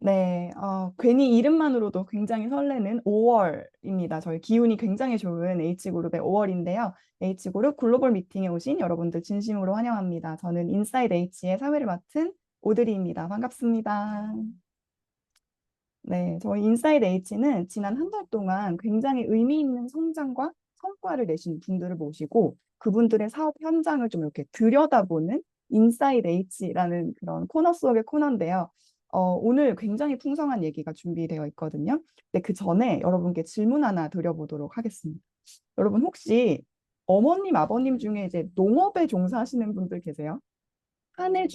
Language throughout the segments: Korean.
네, 괜히 이름만으로도 굉장히 설레는 5월입니다. 저희 기운이 굉장히 좋은 H그룹의 5월인데요. H그룹 글로벌 미팅에 오신 여러분들 진심으로 환영합니다. 저는 인사이드 H의 사회를 맡은 오드리입니다. 반갑습니다. 네, 저희 인사이드 H는 지난 한 달 동안 굉장히 의미 있는 성장과 성과를 내신 분들을 모시고 그분들의 사업 현장을 좀 이렇게 들여다보는 인사이드 H라는 그런 코너 속의 코너인데요. 오늘 굉장히 풍성한 얘기가 준비되어 있거든요. 근데 그 전에 여러분께 질문 하나 드려보도록 하겠습니다. 여러분 혹시 어머님, 아버님 중에 이제 농업에 종사하시는 분들 계세요? 한 해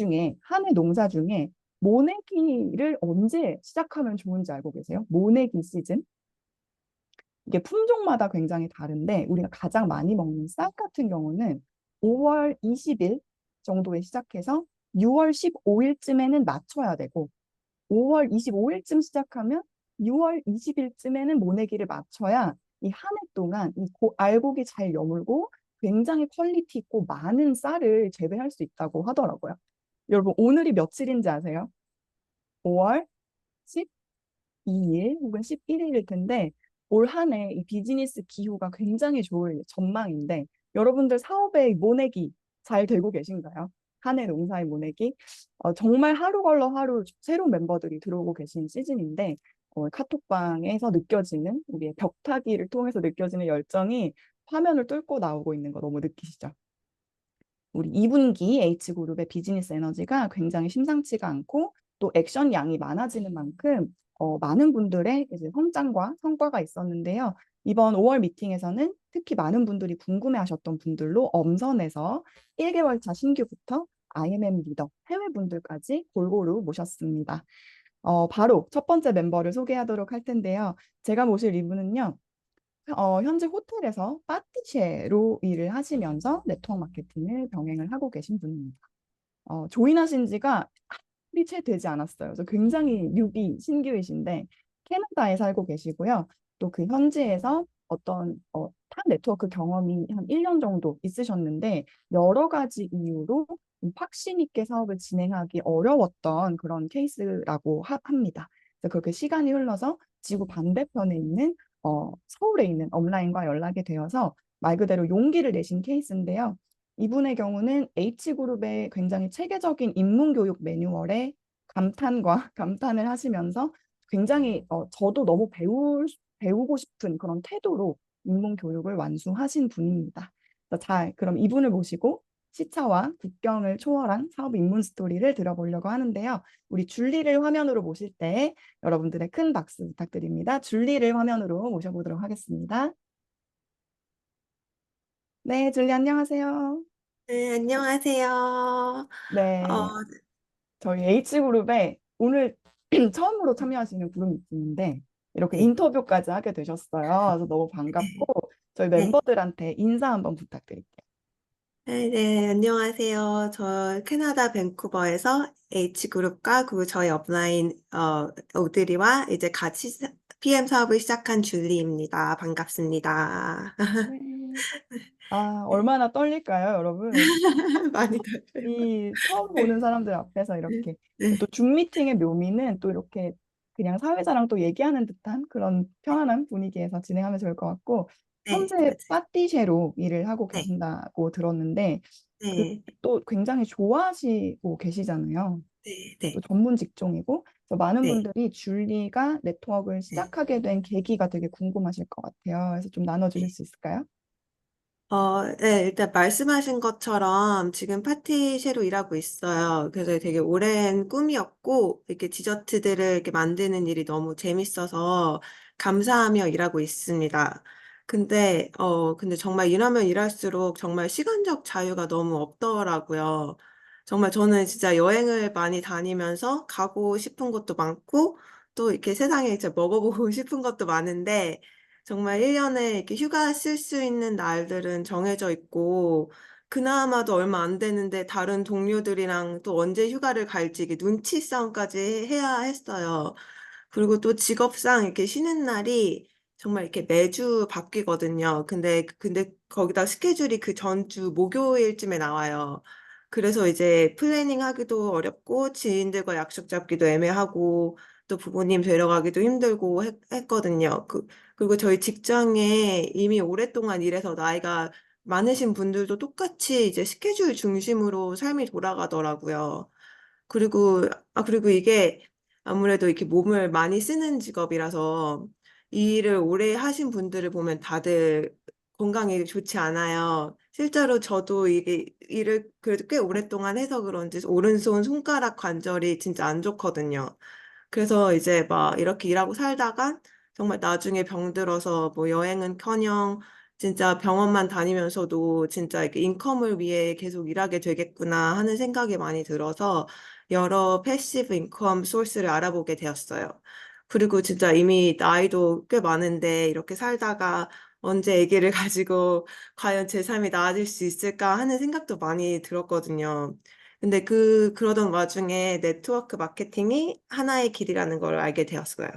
농사 중에 모내기를 언제 시작하면 좋은지 알고 계세요? 모내기 시즌? 이게 품종마다 굉장히 다른데 우리가 가장 많이 먹는 쌀 같은 경우는 5월 20일 정도에 시작해서 6월 15일쯤에는 맞춰야 되고 5월 25일쯤 시작하면 6월 20일쯤에는 모내기를 맞춰야 이 한 해 동안 이 알곡이 잘 여물고 굉장히 퀄리티 있고 많은 쌀을 재배할 수 있다고 하더라고요. 여러분, 오늘이 며칠인지 아세요? 5월 12일 혹은 11일일 텐데, 올 한 해 이 비즈니스 기후가 굉장히 좋을 전망인데, 여러분들 사업의 모내기 잘 되고 계신가요? 한 해 농사의 모내기? 정말 하루 걸러 하루 새로운 멤버들이 들어오고 계신 시즌인데, 카톡방에서 느껴지는, 우리의 벽타기를 통해서 느껴지는 열정이 화면을 뚫고 나오고 있는 거 너무 느끼시죠? 우리 2분기 H그룹의 비즈니스 에너지가 굉장히 심상치가 않고 또 액션 양이 많아지는 만큼 많은 분들의 이제 성장과 성과가 있었는데요. 이번 5월 미팅에서는 특히 많은 분들이 궁금해하셨던 분들로 엄선해서 1개월 차 신규부터 IMM 리더, 해외 분들까지 골고루 모셨습니다. 바로 첫 번째 멤버를 소개하도록 할 텐데요. 제가 모실 이분은요. 현재 호텔에서 파티셰로 일을 하시면서 네트워크 마케팅을 병행을 하고 계신 분입니다. 조인하신 지가 한이 채 되지 않았어요. 그래서 굉장히 뉴비, 신규이신데 캐나다에 살고 계시고요. 또 그 현지에서 어떤 타 네트워크 경험이 한 1년 정도 있으셨는데 여러 가지 이유로 확신 있게 사업을 진행하기 어려웠던 그런 케이스라고 합니다. 그래서 그렇게 시간이 흘러서 지구 반대편에 있는 서울에 있는 업라인과 연락이 되어서 말 그대로 용기를 내신 케이스인데요. 이분의 경우는 H그룹의 굉장히 체계적인 입문교육 매뉴얼에 감탄과 감탄을 하시면서 굉장히 저도 너무 배우고 싶은 그런 태도로 입문교육을 완수하신 분입니다. 그럼 이분을 모시고 시차와 국경을 초월한 사업 입문 스토리를 들어보려고 하는데요. 우리 줄리를 화면으로 모실 때 여러분들의 큰 박수 부탁드립니다. 줄리를 화면으로 모셔보도록 하겠습니다. 네, 줄리 안녕하세요. 네, 안녕하세요. 어, 네, 저희 H그룹에 오늘 처음으로 참여하시는 그룹 미팅인데 이렇게 네, 인터뷰까지 하게 되셨어요. 그래서 너무 반갑고 저희 네, 멤버들한테 인사 한번 부탁드릴게요. 네, 안녕하세요. 저 캐나다 밴쿠버에서 H그룹과 그리고 저희 업라인 오드리와 이제 같이 PM 사업을 시작한 줄리입니다. 반갑습니다. 네. 얼마나 떨릴까요, 여러분? 많이 닮아요. 이 처음 네, 보는 사람들 앞에서 네, 이렇게 또 네, 줌 미팅의 묘미는 또 이렇게 그냥 사회자랑 또 얘기하는 듯한 그런 편안한 분위기에서 진행하면 좋을 것 같고 네, 현재 맞아요. 파티셰로 일을 하고 네, 계신다고 들었는데 그 네, 또 굉장히 좋아하시고 계시잖아요. 네, 또 네, 전문 직종이고 그래서 많은 네. 분들이 줄리가 네트워크를 네. 시작하게 된 계기가 되게 궁금하실 것 같아요. 그래서 좀 나눠주실 네. 수 있을까요? 네, 일단 말씀하신 것처럼 지금 파티셰로 일하고 있어요. 그래서 되게 오랜 꿈이었고, 이렇게 디저트들을 이렇게 만드는 일이 너무 재밌어서 감사하며 일하고 있습니다. 근데 정말 일하면 일할수록 정말 시간적 자유가 너무 없더라고요. 정말 저는 진짜 여행을 많이 다니면서 가고 싶은 것도 많고, 또 이렇게 세상에 이제 먹어보고 싶은 것도 많은데, 정말 1년에 이렇게 휴가 쓸 수 있는 날들은 정해져 있고, 그나마도 얼마 안 되는데 다른 동료들이랑 또 언제 휴가를 갈지 이게 눈치 싸움까지 해야 했어요. 그리고 또 직업상 이렇게 쉬는 날이 정말 이렇게 매주 바뀌거든요. 근데 거기다 스케줄이 그 전주 목요일쯤에 나와요. 그래서 이제 플래닝 하기도 어렵고 지인들과 약속 잡기도 애매하고 또 부모님 데려가기도 힘들고 했거든요. 그리고 저희 직장에 이미 오랫동안 일해서 나이가 많으신 분들도 똑같이 이제 스케줄 중심으로 삶이 돌아가더라고요. 그리고, 그리고 이게 아무래도 이렇게 몸을 많이 쓰는 직업이라서 이 일을 오래 하신 분들을 보면 다들 건강에 좋지 않아요. 실제로 저도 이게 일을 그래도 꽤 오랫동안 해서 그런지 오른손 손가락 관절이 진짜 안 좋거든요. 그래서 이제 막 이렇게 일하고 살다가 정말 나중에 병들어서 뭐 여행은커녕 진짜 병원만 다니면서도 진짜 이렇게 인컴을 위해 계속 일하게 되겠구나 하는 생각이 많이 들어서 여러 패시브 인컴 소스를 알아보게 되었어요. 그리고 진짜 이미 나이도 꽤 많은데 이렇게 살다가 언제 아기를 가지고 과연 제 삶이 나아질 수 있을까 하는 생각도 많이 들었거든요. 근데 그러던 와중에 네트워크 마케팅이 하나의 길이라는 걸 알게 되었어요.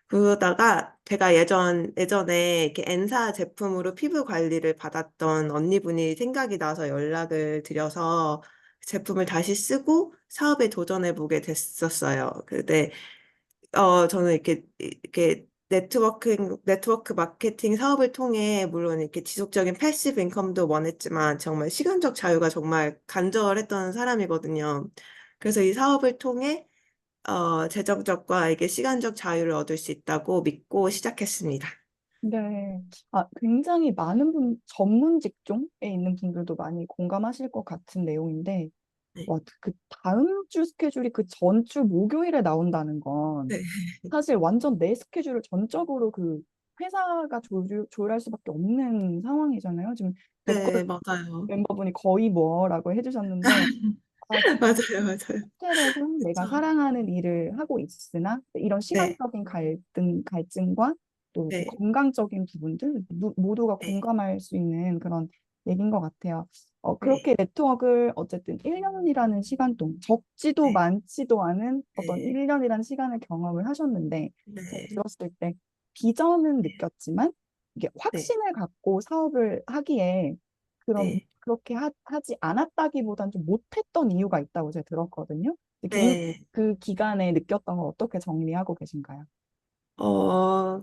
그러다가 제가 예전에 이렇게 N사 제품으로 피부 관리를 받았던 언니분이 생각이 나서 연락을 드려서 제품을 다시 쓰고 사업에 도전해 보게 됐었어요. 근데 저는 이렇게 네트워크 마케팅 사업을 통해 물론 이렇게 지속적인 패시브 인컴도 원했지만 정말 시간적 자유가 정말 간절했던 사람이거든요. 그래서 이 사업을 통해 재정적과 이게 시간적 자유를 얻을 수 있다고 믿고 시작했습니다. 네. 굉장히 많은 전문 직종에 있는 분들도 많이 공감하실 것 같은 내용인데, 네. 와, 그 다음 주 스케줄이 그 전주 목요일에 나온다는 건 네, 사실 완전 내 스케줄을 전적으로 그 회사가 조율할 수밖에 없는 상황이잖아요. 지금 댓글 네, 맞아요. 멤버분이 거의 뭐라고 해주셨는데, 진짜 맞아요, 맞아요. 호텔에서 내가 그쵸. 사랑하는 일을 하고 있으나 이런 네, 시간적인 갈증과 또 그 네, 건강적인 부분들 모두가 네, 공감할 수 있는 그런 얘기인 것 같아요. 네, 그렇게 네트워크를 어쨌든 1년이라는 시간 동안 적지도 네, 많지도 않은 어떤 네, 1년이라는 시간을 경험을 하셨는데 제가 네, 들었을 때 비전은 느꼈지만 이게 네, 확신을 갖고 사업을 하기에 네, 그렇게 하지 않았다기보단 좀 못했던 이유가 있다고 제가 들었거든요. 개인 네. 그 기간에 느꼈던 걸 어떻게 정리하고 계신가요?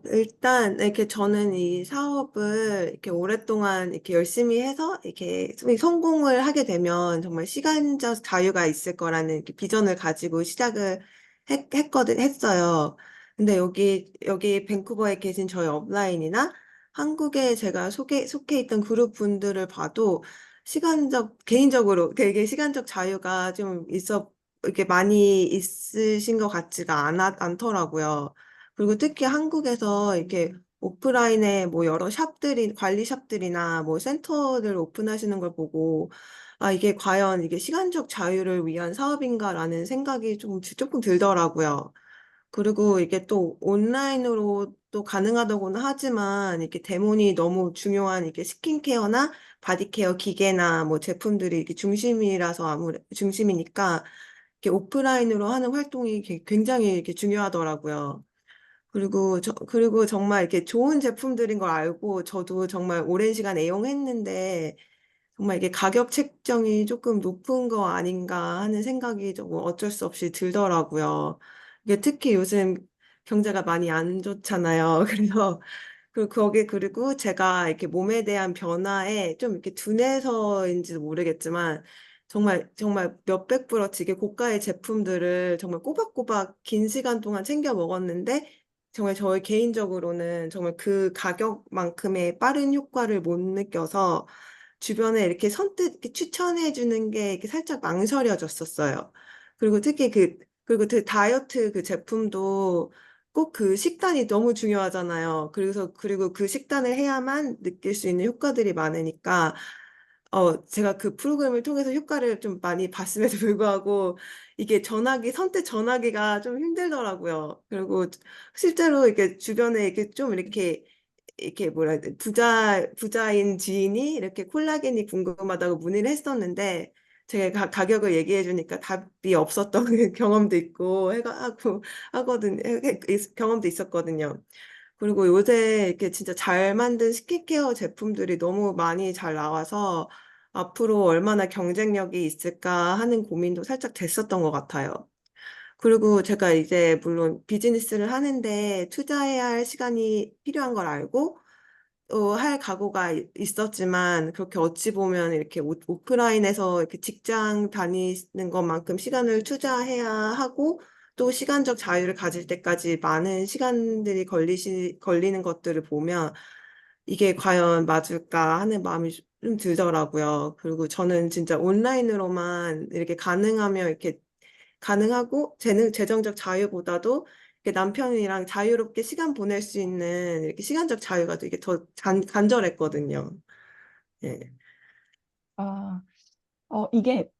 일단, 이렇게 저는 이 사업을 이렇게 오랫동안 이렇게 열심히 해서 이렇게 성공을 하게 되면 정말 시간적 자유가 있을 거라는 이렇게 비전을 가지고 시작을 했어요. 근데 여기 밴쿠버에 계신 저희 업라인이나 한국에 제가 속해 있던 그룹 분들을 봐도 개인적으로 되게 시간적 자유가 좀 이렇게 많이 있으신 것 같지가 않더라고요. 그리고 특히 한국에서 이렇게 오프라인에 뭐 여러 관리 샵들이나 뭐 센터를 오픈하시는 걸 보고, 이게 과연 이게 시간적 자유를 위한 사업인가라는 생각이 조금 들더라고요. 그리고 이게 또 온라인으로 또 가능하다고는 하지만 이렇게 대문이 너무 중요한 이게 스킨케어나 바디케어 기계나 뭐 제품들이 이렇게 중심이니까 이렇게 오프라인으로 하는 활동이 굉장히 이렇게 중요하더라고요. 그리고 정말 이렇게 좋은 제품들인 걸 알고 저도 정말 오랜 시간 애용했는데 정말 이게 가격 책정이 조금 높은 거 아닌가 하는 생각이 조금 어쩔 수 없이 들더라고요. 이게 특히 요즘 경제가 많이 안 좋잖아요. 그리고 제가 이렇게 몸에 대한 변화에 좀 이렇게 둔해서인지도 모르겠지만 정말 몇백 불어치게 고가의 제품들을 정말 꼬박꼬박 긴 시간 동안 챙겨 먹었는데 정말 저희 개인적으로는 정말 그 가격만큼의 빠른 효과를 못 느껴서 주변에 이렇게 선뜻 이렇게 추천해 주는 게 이렇게 살짝 망설여졌었어요. 그리고 그 다이어트 그 제품도 꼭 그 식단이 너무 중요하잖아요. 그리고 그 식단을 해야만 느낄 수 있는 효과들이 많으니까 제가 그 프로그램을 통해서 효과를 좀 많이 봤음에도 불구하고 이게 선택 전하기가 좀 힘들더라고요. 그리고 실제로 이렇게 주변에 이렇게 뭐라 해야 돼, 부자인 지인이 이렇게 콜라겐이 궁금하다고 문의를 했었는데 제가 가격을 얘기해 주니까 답이 없었던 경험도 있고 경험도 있었거든요. 그리고 요새 이렇게 진짜 잘 만든 스킨케어 제품들이 너무 많이 잘 나와서 앞으로 얼마나 경쟁력이 있을까 하는 고민도 살짝 됐었던 것 같아요. 그리고 제가 이제 물론 비즈니스를 하는데 투자해야 할 시간이 필요한 걸 알고 할 각오가 있었지만 그렇게 어찌 보면 이렇게 오프라인에서 이렇게 직장 다니는 것만큼 시간을 투자해야 하고 또 시간적 자유를 가질 때까지 많은 시간들이 걸리는 것들을 보면 이게 과연 맞을까 하는 마음이 좀 들더라고요. 그리고 저는 진짜 온라인으로만 이렇게 가능하면 이렇게 가능하고 재정적 자유보다도 이렇게 남편이랑 자유롭게 시간 보낼 수 있는 이렇게 시간적 자유가 되게 더 간절했거든요. 예. 아, 이게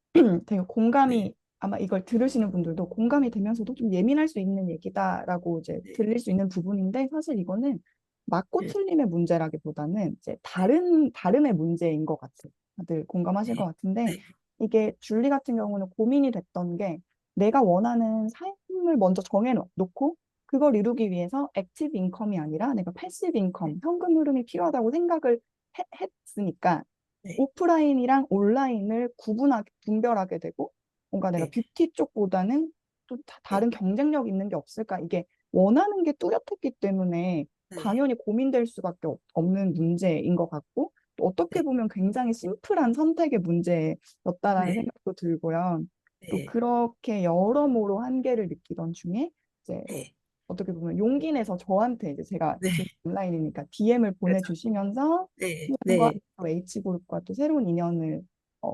되게 네, 공감이, 아마 이걸 들으시는 분들도 공감이 되면서도 좀 예민할 수 있는 얘기다라고 이제 네, 들릴 수 있는 부분인데, 사실 이거는 맞고 네, 틀림의 문제라기보다는 이제 네, 다름의 문제인 것 같아요. 다들 공감하실 것 네, 같은데, 네, 이게 줄리 같은 경우는 고민이 됐던 게, 내가 원하는 삶을 먼저 정해놓고 그걸 이루기 위해서 액티브 인컴이 아니라 내가 패시브 인컴, 현금 흐름이 필요하다고 생각을 했으니까 네, 오프라인이랑 온라인을 분별하게 되고, 뭔가 내가 네, 뷰티 쪽보다는 또 네, 다른 경쟁력 있는 게 없을까? 이게 원하는 게 뚜렷했기 때문에 네, 당연히 고민될 수밖에 없는 문제인 것 같고, 또 어떻게 네, 보면 굉장히 심플한 선택의 문제였다라는 네, 생각도 들고요. 또 네, 그렇게 여러모로 한계를 느끼던 중에 이제 네, 어떻게 보면 용기 내서 저한테 이제 제가 네, 지금 온라인이니까 DM을 그렇죠. 보내주시면서 네, 팀과 네, H그룹과 또 새로운 인연을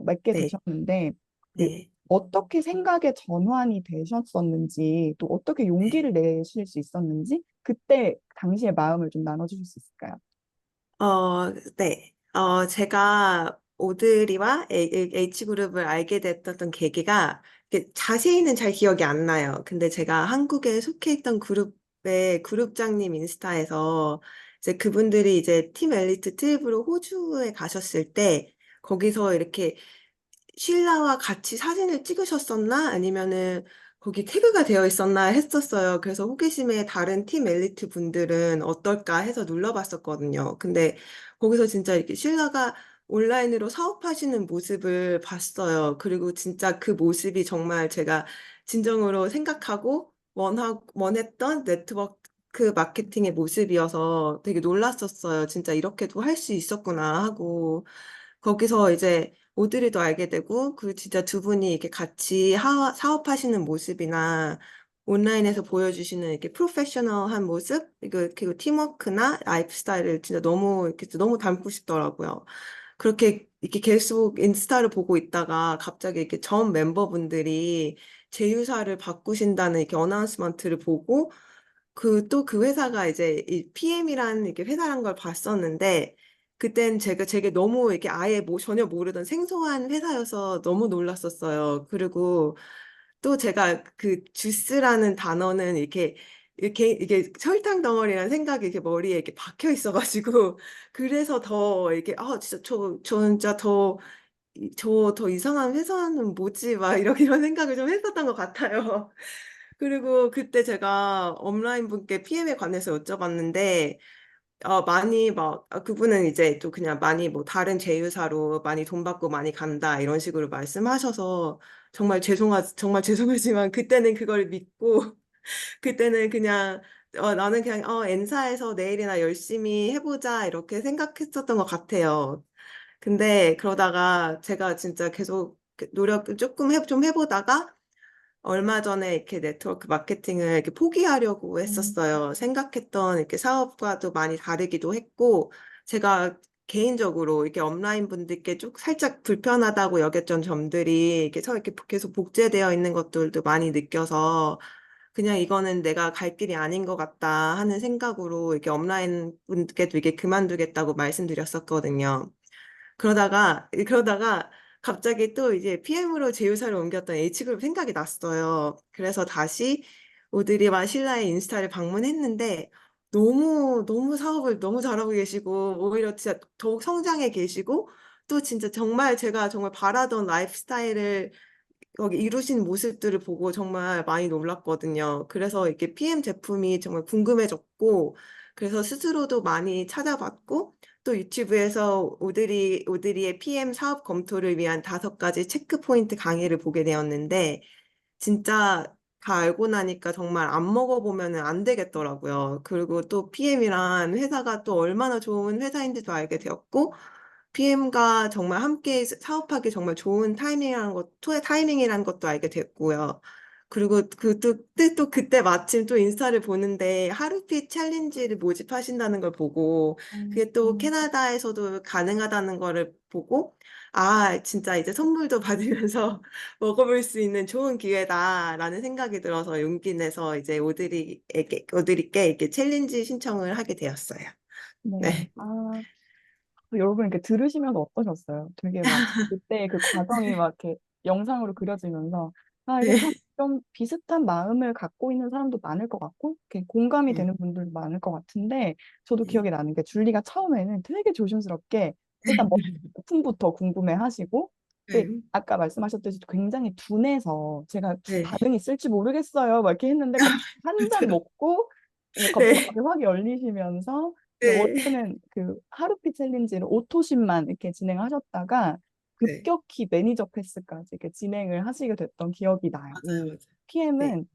맺게 네, 되셨는데 그 네, 어떻게 생각의 전환이 되셨었는지 또 어떻게 네. 용기를 내실 수 있었는지 그때 당시의 마음을 좀 나눠주실 수 있을까요? 네. 제가 오드리와 H그룹을 알게 됐던 계기가 이렇게 자세히는 잘 기억이 안 나요. 근데 제가 한국에 속해 있던 그룹의 그룹장님 인스타에서 이제 그분들이 이제 팀 엘리트 트립으로 호주에 가셨을 때 거기서 이렇게 신라와 같이 사진을 찍으셨었나? 아니면은 거기 태그가 되어 있었나 했었어요. 그래서 호기심에 다른 팀 엘리트 분들은 어떨까 해서 눌러봤었거든요. 근데 거기서 진짜 이렇게 신라가 온라인으로 사업하시는 모습을 봤어요. 그리고 진짜 그 모습이 정말 제가 진정으로 생각하고 원했던 네트워크 마케팅의 모습이어서 되게 놀랐었어요. 진짜 이렇게도 할 수 있었구나 하고 거기서 이제 오드리도 알게 되고, 그 진짜 두 분이 이렇게 같이 사업하시는 모습이나 온라인에서 보여주시는 이렇게 프로페셔널한 모습, 그리고 팀워크나 라이프 스타일을 진짜 너무, 이렇게 너무 닮고 싶더라고요. 그렇게 이렇게 계속 인스타를 보고 있다가 갑자기 이렇게 전 멤버분들이 제휴사를 바꾸신다는 이렇게 어나운스먼트를 보고 또 그 회사가 이제 이 PM이라는 이렇게 회사란 걸 봤었는데 그땐 제가 되게 너무 이렇게 아예 뭐 전혀 모르던 생소한 회사여서 너무 놀랐었어요. 그리고 또 제가 그 주스라는 단어는 이게 설탕 덩어리라는 생각이 이렇게 머리에 이렇게 박혀 있어가지고 그래서 더 이렇게 진짜 저 진짜 더 이상한 회사는 뭐지? 막 이런 생각을 좀 했었던 것 같아요. 그리고 그때 제가 업라인 분께 PM에 관해서 여쭤봤는데, 많이 그분은 이제 또 그냥 많이 뭐 다른 제휴사로 많이 돈 받고 많이 간다 이런 식으로 말씀하셔서 정말 죄송하지만 그때는 그걸 믿고, 그때는 그냥, 나는 그냥, N사에서 내일이나 열심히 해보자 이렇게 생각했었던 것 같아요. 근데 그러다가 제가 진짜 계속 노력 좀 해보다가 얼마 전에 이렇게 네트워크 마케팅을 이렇게 포기하려고 음, 했었어요. 생각했던 이렇게 사업과도 많이 다르기도 했고, 제가 개인적으로 이렇게 업라인 분들께 쭉 살짝 불편하다고 여겼던 점들이 이렇게 계속 복제되어 있는 것들도 많이 느껴서 그냥 이거는 내가 갈 길이 아닌 것 같다 하는 생각으로 이렇게 업라인 분들께도 이게 그만두겠다고 말씀드렸었거든요. 그러다가 갑자기 또 이제 PM으로 제휴사를 옮겼던 H그룹 생각이 났어요. 그래서 다시 오드리와 신라의 인스타를 방문했는데 너무 사업을 너무 잘하고 계시고 오히려 진짜 더욱 성장해 계시고 또 진짜 정말 제가 정말 바라던 라이프 스타일을 거기 이루신 모습들을 보고 정말 많이 놀랐거든요. 그래서 이렇게 PM 제품이 정말 궁금해졌고, 그래서 스스로도 많이 찾아봤고, 또 유튜브에서 오드리의 PM 사업 검토를 위한 5가지 체크 포인트 강의를 보게 되었는데, 진짜 다 알고 나니까 정말 안 먹어보면은 안 되겠더라고요. 그리고 또 PM이란 회사가 또 얼마나 좋은 회사인지도 알게 되었고, PM과 정말 함께 사업하기 정말 좋은 타이밍이라는 것도 알게 됐고요. 그리고 또 그때 마침 또 인스타를 보는데 하루빛 챌린지를 모집하신다는 걸 보고 음, 그게 또 음, 캐나다에서도 가능하다는 거를 보고 아, 진짜 이제 선물도 받으면서 먹어볼 수 있는 좋은 기회다라는 생각이 들어서 용기 내서 이제 오드리께 이렇게 챌린지 신청을 하게 되었어요. 네. 네. 아, 여러분 이렇게 들으시면 어떠셨어요? 되게 막 그때 그 과정이 막 이렇게 영상으로 그려지면서 아 이게 참 네. 좀 비슷한 마음을 갖고 있는 사람도 많을 것 같고 이렇게 공감이 네. 되는 분들도 많을 것 같은데 저도 네. 기억이 나는 게 줄리가 처음에는 되게 조심스럽게 일단 제품부터 궁금해하시고 네. 근데 아까 말씀하셨듯이 굉장히 둔해서 제가 네. 반응이 있을지 모르겠어요 막 이렇게 했는데 갑자기 한 잔 먹고 갑자기 네. 마음이 확 열리시면서 근데 네. 원래는 그 하루피 챌린지를 오토십만 이렇게 진행하셨다가 네. 급격히 매니저 패스까지 이렇게 진행을 하시게 됐던 기억이 나요. 맞아요, 맞아요. 네. PM은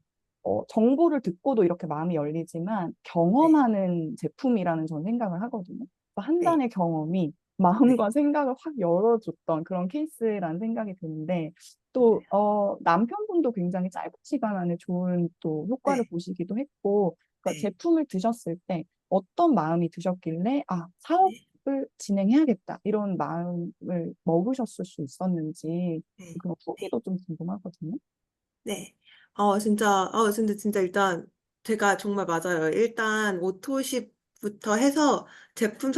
정보를 듣고도 이렇게 마음이 열리지만 네. 경험하는 제품이라는 저는 생각을 하거든요. 그래서 한 네. 단의 경험이 네. 마음과 생각을 확 열어줬던 그런 케이스라는 생각이 드는데 또 맞아요. 남편분도 굉장히 짧은 시간 안에 좋은 또 효과를 네. 보시기도 했고 그러니까 네. 제품을 드셨을 때 어떤 마음이 드셨길래 아 네. 사업을 진행해야겠다 이런 마음을 먹으셨을 수 있었는지 네. 그런 네. 후기도 좀 궁금하거든요. 네. 근데 진짜 일단 제가 정말 맞아요. 일단 오토십부터 해서 제품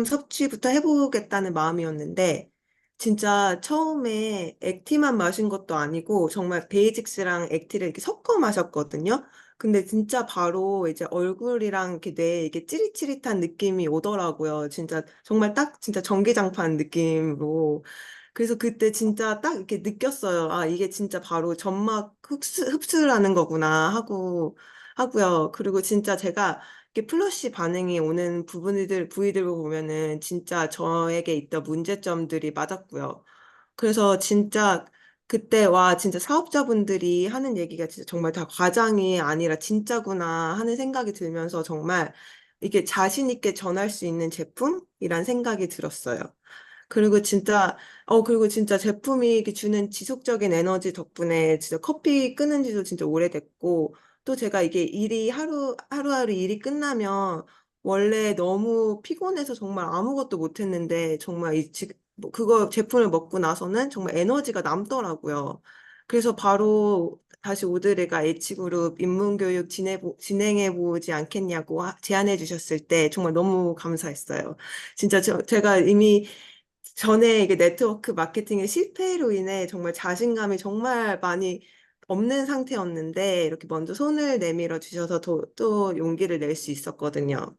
섭취부터 해보겠다는 마음이었는데, 진짜 처음에 액티만 마신 것도 아니고, 정말 베이직스랑 액티를 이렇게 섞어 마셨거든요. 근데 진짜 바로 이제 얼굴이랑 이렇게 뇌에 이게 찌릿찌릿한 느낌이 오더라고요. 진짜, 정말 딱 진짜 전기장판 느낌으로. 그래서 그때 진짜 딱 이렇게 느꼈어요. 아, 이게 진짜 바로 점막 흡수라는 거구나 하고요. 그리고 진짜 제가 이렇게 플러시 반응이 오는 부위들 보면은 진짜 저에게 있던 문제점들이 맞았고요. 그래서 진짜 그때 와, 진짜 사업자분들이 하는 얘기가 진짜 정말 다 과장이 아니라 진짜구나 하는 생각이 들면서 정말 이게 자신 있게 전할 수 있는 제품이란 생각이 들었어요. 그리고 진짜 제품이 이렇게 주는 지속적인 에너지 덕분에 진짜 커피 끊은 지도 진짜 오래됐고, 또 제가 이게 하루하루 일이 끝나면 원래 너무 피곤해서 정말 아무것도 못했는데, 정말 그거 제품을 먹고 나서는 정말 에너지가 남더라고요. 그래서 바로 다시 오드리가 H그룹 입문교육 진행해보지 않겠냐고 제안해 주셨을 때 정말 너무 감사했어요. 진짜 제가 이미 전에 이게 네트워크 마케팅의 실패로 인해 정말 자신감이 정말 많이 없는 상태였는데 이렇게 먼저 손을 내밀어 주셔서 또 용기를 낼 수 있었거든요.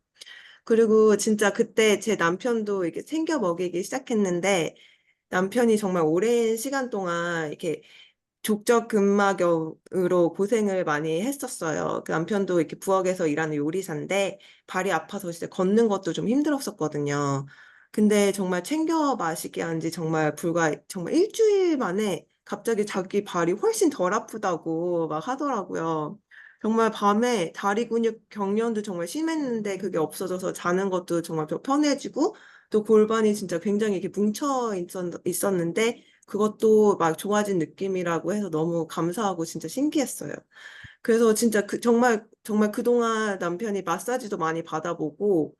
그리고 진짜 그때 제 남편도 이렇게 챙겨 먹이기 시작했는데 남편이 정말 오랜 시간 동안 이렇게 족저근막으로 고생을 많이 했었어요. 그 남편도 이렇게 부엌에서 일하는 요리사인데 발이 아파서 진짜 걷는 것도 좀 힘들었었거든요. 근데 정말 챙겨 마시게 한 지 정말 일주일 만에 갑자기 자기 발이 훨씬 덜 아프다고 막 하더라고요. 정말 밤에 다리 근육 경련도 정말 심했는데 그게 없어져서 자는 것도 정말 편해지고 또 골반이 진짜 굉장히 이렇게 있었는데 그것도 막 좋아진 느낌이라고 해서 너무 감사하고 진짜 신기했어요. 그래서 진짜 정말 그동안 남편이 마사지도 많이 받아보고,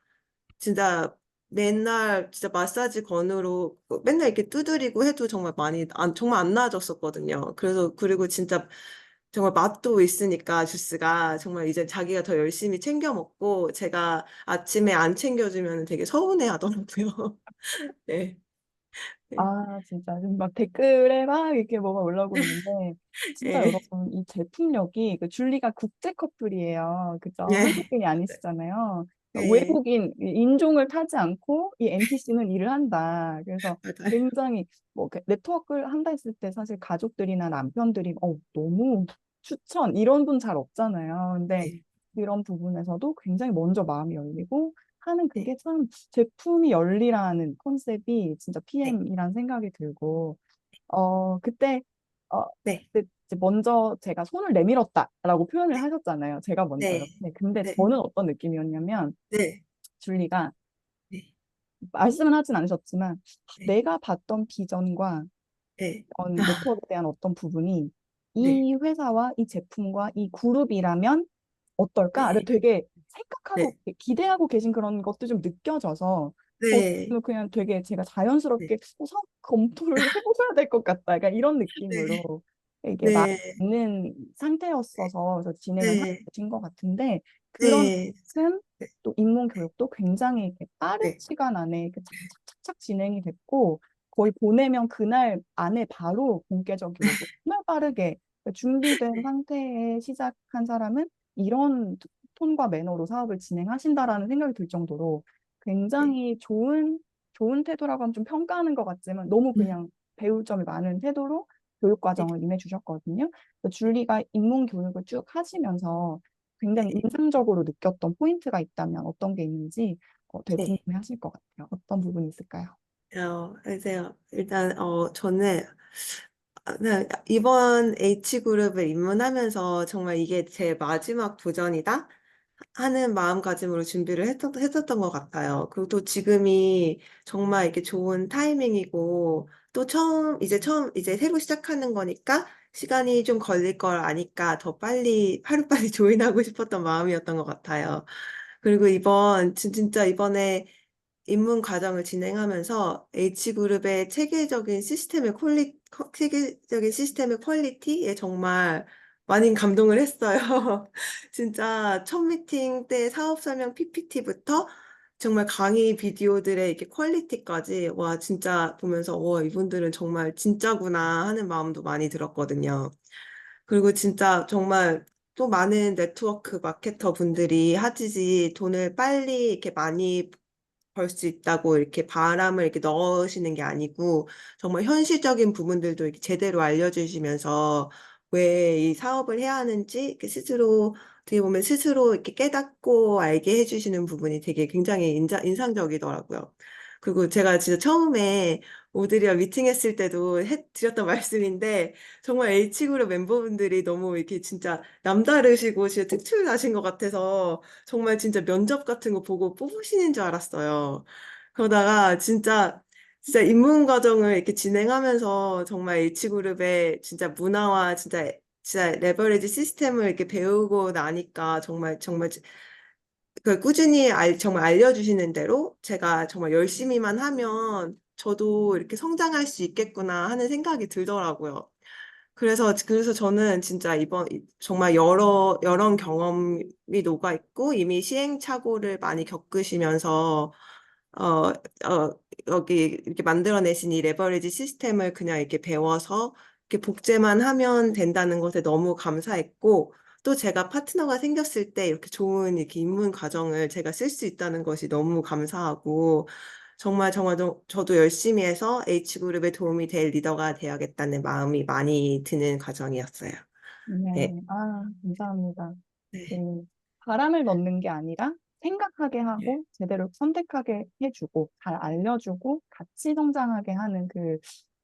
진짜 맨날 진짜 마사지 건으로 맨날 이렇게 두드리고 해도 정말 안 나아졌었거든요. 그리고 진짜 정말 맛도 있으니까 주스가 정말 이제 자기가 더 열심히 챙겨 먹고 제가 아침에 안 챙겨주면 되게 서운해 하더라고요. 네. 네. 아, 진짜. 지금 막 댓글에 막 이렇게 뭐가 올라오고 있는데, 진짜 네. 여러분, 이 제품력이, 그 줄리가 국제 커플이에요. 그죠? 네. 한국인이 아니시잖아요. 그러니까 네. 외국인, 인종을 타지 않고 이 NPC는 일을 한다. 그래서 맞아요. 굉장히 뭐 이렇게 네트워크를 한다 했을 때 사실 가족들이나 남편들이, 너무 추천, 이런 분 잘 없잖아요. 근데 네. 이런 부분에서도 굉장히 먼저 마음이 열리고, 하는 네. 그게 참 제품이 열리라는 컨셉이 진짜 네. PM이란 생각이 들고, 그때, 어, 네, 이제 먼저 제가 손을 내밀었다라고 표현을 네, 하셨잖아요. 제가 먼저요. 네, 네, 근데 네, 저는 어떤 느낌이었냐면 네, 줄리가 네, 말씀은 하진 않으셨지만 네, 내가 봤던 비전과 네, 이런 아, 네트워크에 대한 어떤 부분이 네, 이 회사와 이 제품과 이 그룹이라면 어떨까를 네, 되게 생각하고 네, 기대하고 계신 그런 것도 좀 느껴져서 네, 저는 그냥 되게 제가 네, 자연스럽게 사업 검토를 해보셔야 될 것 같다. 약간 이런 네, 느낌으로 이게 많이 네, 있는 상태였어서 그래서 진행을 하고 네, 계신 것 같은데 그런 네, 만큼 네, 또 입문 교육도 굉장히 이렇게 빠른 네, 시간 안에 이렇게 착착착착 진행이 됐고 거의 보내면 그날 안에 바로 본격적으로 정말 빠르게 준비된 상태에 시작한 사람은 이런 톤과 매너로 사업을 진행하신다라는 생각이 들 정도로 네, 굉장히 좋은 태도라고 하면 좀 평가하는 것 같지만 너무 그냥 배울 점이 많은 태도로 교육 네, 과정을 임해 주셨거든요. 줄리가 입문 교육을 쭉 하시면서 굉장히 네, 인상적으로 느꼈던 포인트가 있다면 어떤 게 있는지 되게 네. 궁금해하실 것 같아요. 어떤 부분이 있을까요? 글쎄요. 일단, 저는, 네, 이번 H그룹을 입문하면서 정말 이게 제 마지막 도전이다 하는 마음가짐으로 준비를 했었던 것 같아요. 그리고 또 지금이 정말 이렇게 좋은 타이밍이고, 또 이제 새로 시작하는 거니까 시간이 좀 걸릴 걸 아니까 더 빨리, 하루빨리 조인하고 싶었던 마음이었던 것 같아요. 그리고 진짜 이번에 입문 과정을 진행하면서 H그룹의 체계적인 시스템의 퀄리티에 정말 많이 감동을 했어요. 진짜 첫 미팅 때 사업 설명 PPT부터 정말 강의 비디오들의 이렇게 퀄리티까지, 와, 진짜 보면서, 와, 이분들은 정말 진짜구나 하는 마음도 많이 들었거든요. 그리고 진짜 정말 또 많은 네트워크 마케터 분들이 하지지 돈을 빨리 이렇게 많이 벌 수 있다고 이렇게 바람을 이렇게 넣으시는 게 아니고 정말 현실적인 부분들도 이렇게 제대로 알려주시면서 왜 이 사업을 해야 하는지 이렇게 어떻게 보면 스스로 이렇게 깨닫고 알게 해주시는 부분이 되게 굉장히 인상적이더라고요. 그리고 제가 진짜 처음에 오드리와 미팅했을 때도 드렸던 말씀인데 정말 H그룹 멤버분들이 너무 이렇게 진짜 남다르시고 진짜 특출 나신 것 같아서 정말 진짜 면접 같은 거 보고 뽑으시는 줄 알았어요. 그러다가 진짜 입문 과정을 이렇게 진행하면서 정말 H그룹의 진짜 문화와 진짜 레버리지 시스템을 이렇게 배우고 나니까 정말 그 꾸준히 정말 알려주시는 대로 제가 정말 열심히만 하면 저도 이렇게 성장할 수 있겠구나 하는 생각이 들더라고요. 그래서 저는 진짜 정말 여러 경험이 녹아 있고 이미 시행착오를 많이 겪으시면서, 어, 여기 이렇게 만들어내신 이 레버리지 시스템을 그냥 이렇게 배워서 이렇게 복제만 하면 된다는 것에 너무 감사했고, 또 제가 파트너가 생겼을 때 이렇게 좋은 이렇게 입문 과정을 제가 쓸 수 있다는 것이 너무 감사하고, 정말 저도 열심히 해서 H그룹에 도움이 될 리더가 되어야겠다는 마음이 많이 드는 과정이었어요. 네. 네, 감사합니다. 네. 그 바람을 넣는 게 아니라 생각하게 네. 하고 제대로 선택하게 해주고 잘 알려주고 같이 성장하게 하는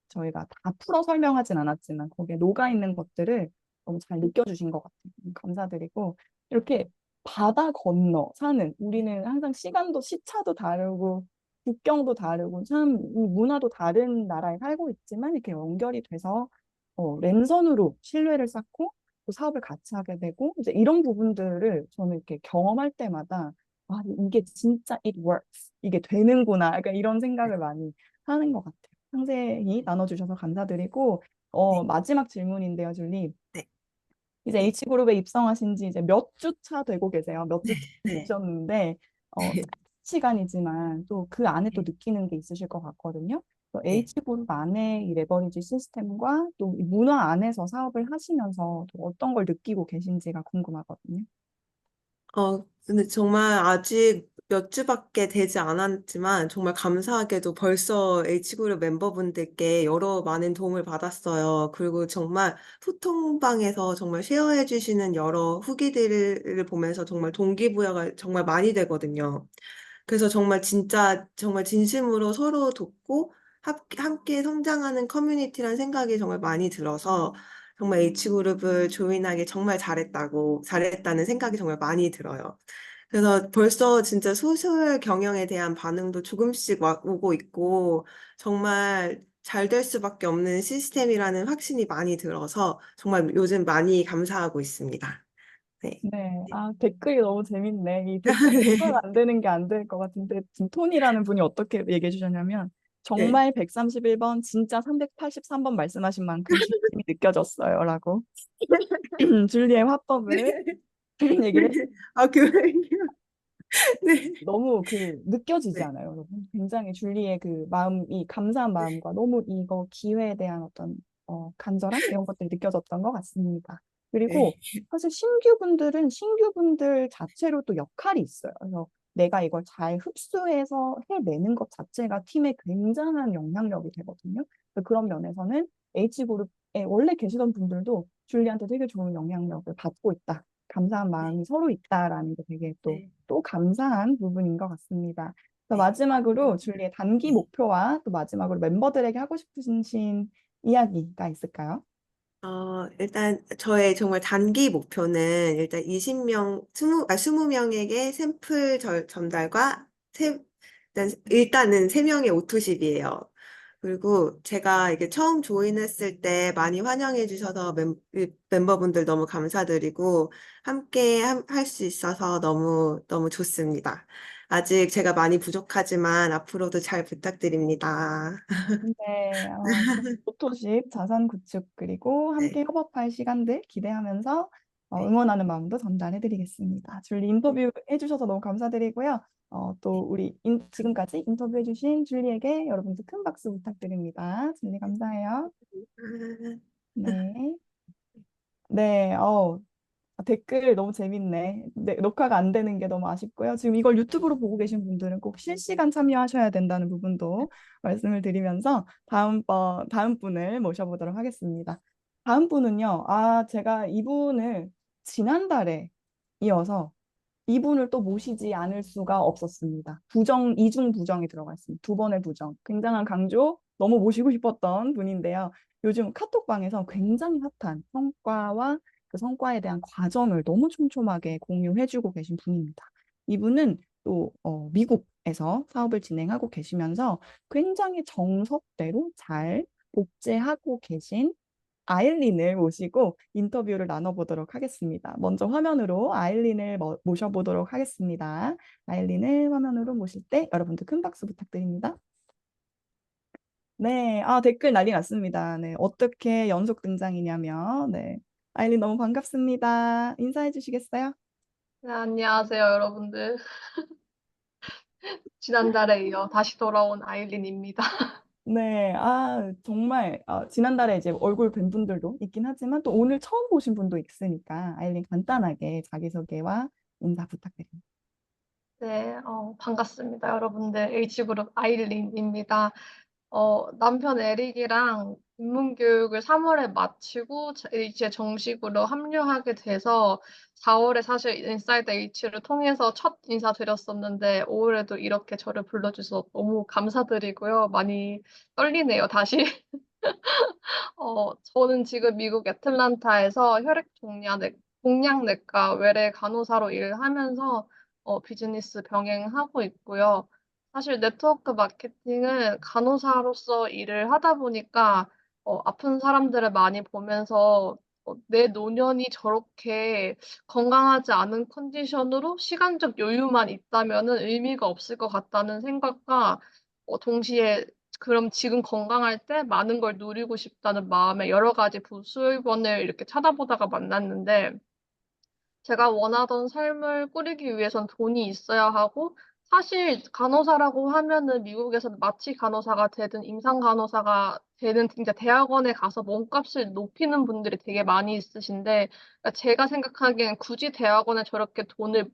저희가 다 풀어 설명하진 않았지만 거기에 녹아 있는 것들을 너무 잘 느껴주신 것 같아요. 감사드리고 이렇게 바다 건너 사는 우리는 항상 시간도 시차도 다르고 국경도 다르고 참 이 문화도 다른 나라에 살고 있지만 이렇게 연결이 돼서 랜선으로 신뢰를 쌓고 또 사업을 같이 하게 되고 이제 이런 부분들을 저는 이렇게 경험할 때마다 이게 진짜 it works 이게 되는구나 약간 이런 생각을 많이 하는 것 같아요. 상세히 나눠주셔서 감사드리고 네. 마지막 질문인데요, 줄리. 네. 이제 네. H그룹에 입성하신 지 이제 몇 주 차 되고 계세요. 몇 네. 주 차 네. 되셨는데 네. 짧은 시간이지만 또 그 안에 또 네. 느끼는 게 있으실 것 같거든요. 네. H그룹 안에 이 레버리지 시스템과 또 이 문화 안에서 사업을 하시면서 또 어떤 걸 느끼고 계신지가 궁금하거든요. 근데 정말 아직 몇 주밖에 되지 않았지만 정말 감사하게도 벌써 H그룹 멤버분들께 여러 많은 도움을 받았어요. 그리고 정말 소통방에서 정말 쉐어해 주시는 여러 후기들을 보면서 정말 동기부여가 정말 많이 되거든요. 그래서 정말 진짜 정말 진심으로 서로 돕고 함께 성장하는 커뮤니티라는 생각이 정말 많이 들어서 정말 H그룹을 조인하기 정말 잘했다는 생각이 정말 많이 들어요. 그래서 벌써 진짜 소셜 경영에 대한 반응도 조금씩 오고 있고 정말 잘 될 수밖에 없는 시스템이라는 확신이 많이 들어서 정말 요즘 많이 감사하고 있습니다. 네. 네, 아, 댓글이 너무 재밌네. 이 댓글 녹화가 안 되는 게 안 될 것 같은데, 지금 톤이라는 분이 어떻게 얘기해 주셨냐면, 네. 정말 131번, 진짜 383번 말씀하신 만큼 진심이 느껴졌어요. 라고. 줄리의 화법을 네. 얘기를 아, 네. 너무 그 느껴지지 네. 않아요, 여러분? 굉장히 줄리의 그 마음이 감사한 마음과 너무 이거 기회에 대한 어떤 간절함 이런 것들이 느껴졌던 것 같습니다. 네. 그리고 사실 신규분들은 신규분들 자체로 또 역할이 있어요. 그래서 내가 이걸 잘 흡수해서 해내는 것 자체가 팀에 굉장한 영향력이 되거든요. 그래서 그런 면에서는 H그룹에 원래 계시던 분들도 줄리한테 되게 좋은 영향력을 받고 있다. 감사한 네. 마음이 서로 있다라는 게 되게 네. 또 감사한 부분인 것 같습니다. 그래서 네. 마지막으로 줄리의 단기 네. 목표와 또 마지막으로 멤버들에게 하고 싶으신 이야기가 있을까요? 일단 저의 정말 단기 목표는 일단 20명에게 샘플 전달과 일단은 3명의 오토십이에요. 그리고 제가 이게 처음 조인했을 때 많이 환영해 주셔서 멤버분들 너무 감사드리고 함께 할 수 있어서 너무 너무 좋습니다. 아직 제가 많이 부족하지만 앞으로도 잘 부탁드립니다. 네, 도토십, 자산 구축, 그리고 네. 함께 협업할 시간들 기대하면서 네. 응원하는 마음도 전달해드리겠습니다. 줄리 인터뷰 해주셔서 너무 감사드리고요. 또 우리 지금까지 인터뷰해주신 줄리에게 여러분들 큰 박수 부탁드립니다. 줄리 감사해요. 네. 네. 네, 댓글 너무 재밌네. 네, 녹화가 안 되는 게 너무 아쉽고요. 지금 이걸 유튜브로 보고 계신 분들은 꼭 실시간 참여하셔야 된다는 부분도 말씀을 드리면서 다음 분을 모셔보도록 하겠습니다. 다음 분은요, 제가 이분을 지난달에 이어서 이분을 또 모시지 않을 수가 없었습니다. 이중 부정이 들어가 있습니다. 두 번의 부정. 굉장한 강조, 너무 모시고 싶었던 분인데요. 요즘 카톡방에서 굉장히 핫한 성과와 그 성과에 대한 과정을 너무 촘촘하게 공유해주고 계신 분입니다. 이분은 또 미국에서 사업을 진행하고 계시면서 굉장히 정석대로 잘 복제하고 계신 아일린을 모시고 인터뷰를 나눠보도록 하겠습니다. 먼저 화면으로 아일린을 모셔보도록 하겠습니다. 아일린을 화면으로 모실 때 여러분들 큰 박수 부탁드립니다. 네, 댓글 난리 났습니다. 네, 어떻게 연속 등장이냐며. 네, 아일린 너무 반갑습니다. 인사해 주시겠어요? 네, 안녕하세요, 여러분들. 지난달에 이어 다시 돌아온 아일린입니다. 네, 정말 지난달에 이제 얼굴 뵌 분들도 있긴 하지만 또 오늘 처음 보신 분도 있으니까 아일린 간단하게 자기소개와 인사 부탁드립니다. 네, 반갑습니다, 여러분들. H그룹 아일린입니다. 남편 에릭이랑 입문교육을 3월에 마치고 이제 정식으로 합류하게 돼서 4월에 사실 인사이드 H를 통해서 첫 인사드렸었는데 5월에도 이렇게 저를 불러주셔서 너무 감사드리고요. 많이 떨리네요, 다시. 저는 지금 미국 애틀란타에서 종양내과 외래 간호사로 일하면서 비즈니스 병행하고 있고요. 사실 네트워크 마케팅은 간호사로서 일을 하다 보니까 아픈 사람들을 많이 보면서 내 노년이 저렇게 건강하지 않은 컨디션으로 시간적 여유만 있다면은 의미가 없을 것 같다는 생각과 동시에 그럼 지금 건강할 때 많은 걸 누리고 싶다는 마음에 여러 가지 부수입원을 이렇게 찾아보다가 만났는데 제가 원하던 삶을 꾸리기 위해선 돈이 있어야 하고 사실 간호사라고 하면은 미국에서는 마취 간호사가 되든 임상 간호사가 되든 진짜 대학원에 가서 몸값을 높이는 분들이 되게 많이 있으신데 그러니까 제가 생각하기엔 굳이 대학원에 저렇게 돈을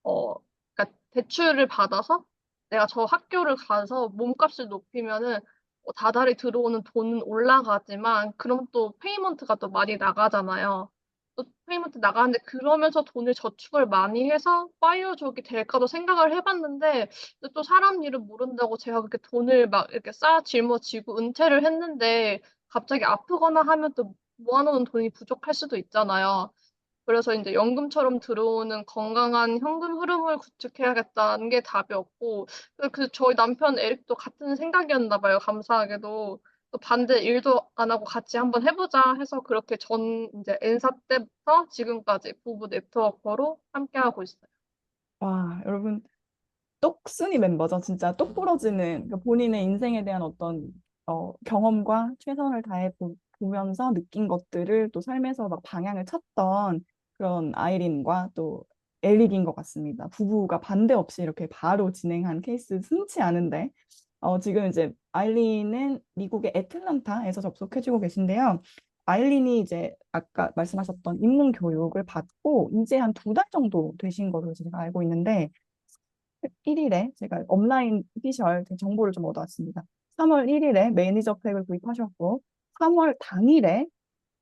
그러니까 대출을 받아서 내가 저 학교를 가서 몸값을 높이면은 다달이 들어오는 돈은 올라가지만 그럼 또 페이먼트가 또 많이 나가잖아요. 또 페이먼트 나가는데 그러면서 돈을 저축을 많이 해서 파이어족이 될까도 생각을 해 봤는데 근데 또 사람 일을 모른다고 제가 그렇게 돈을 막 이렇게 짊어지고 은퇴를 했는데 갑자기 아프거나 하면 또 모아 놓은 돈이 부족할 수도 있잖아요. 그래서 인제 연금처럼 들어오는 건강한 현금 흐름을 구축해야겠다는 게 답이었고 저희 남편 에릭도 같은 생각이었나 봐요, 감사하게도. 또 반대 "일도 안 하고 같이 한번 해 보자." 해서 그렇게 인제 엔사 때부터 지금까지 부부 네트워커로 함께하고 있어요. 와, 여러분 똑순이 멤버죠. 진짜 똑 부러지는 그러니까 본인의 인생에 대한 어떤 경험과 최선을 다해 보면서 느낀 것들을 또 삶에서 막 방향을 찾던 그런 아이린과 또 엘릭인 것 같습니다. 부부가 반대 없이 이렇게 바로 진행한 케이스 흔치 않은데 지금 이제 아일린은 미국의 애틀란타에서 접속해주고 계신데요. 아일린이 이제 아까 말씀하셨던 입문 교육을 받고 이제 한 2달 정도 되신 걸로 제가 알고 있는데 1일에 제가 온라인 오피셜 정보를 좀 얻어왔습니다. 3월 1일에 매니저 팩을 구입하셨고 3월 당일에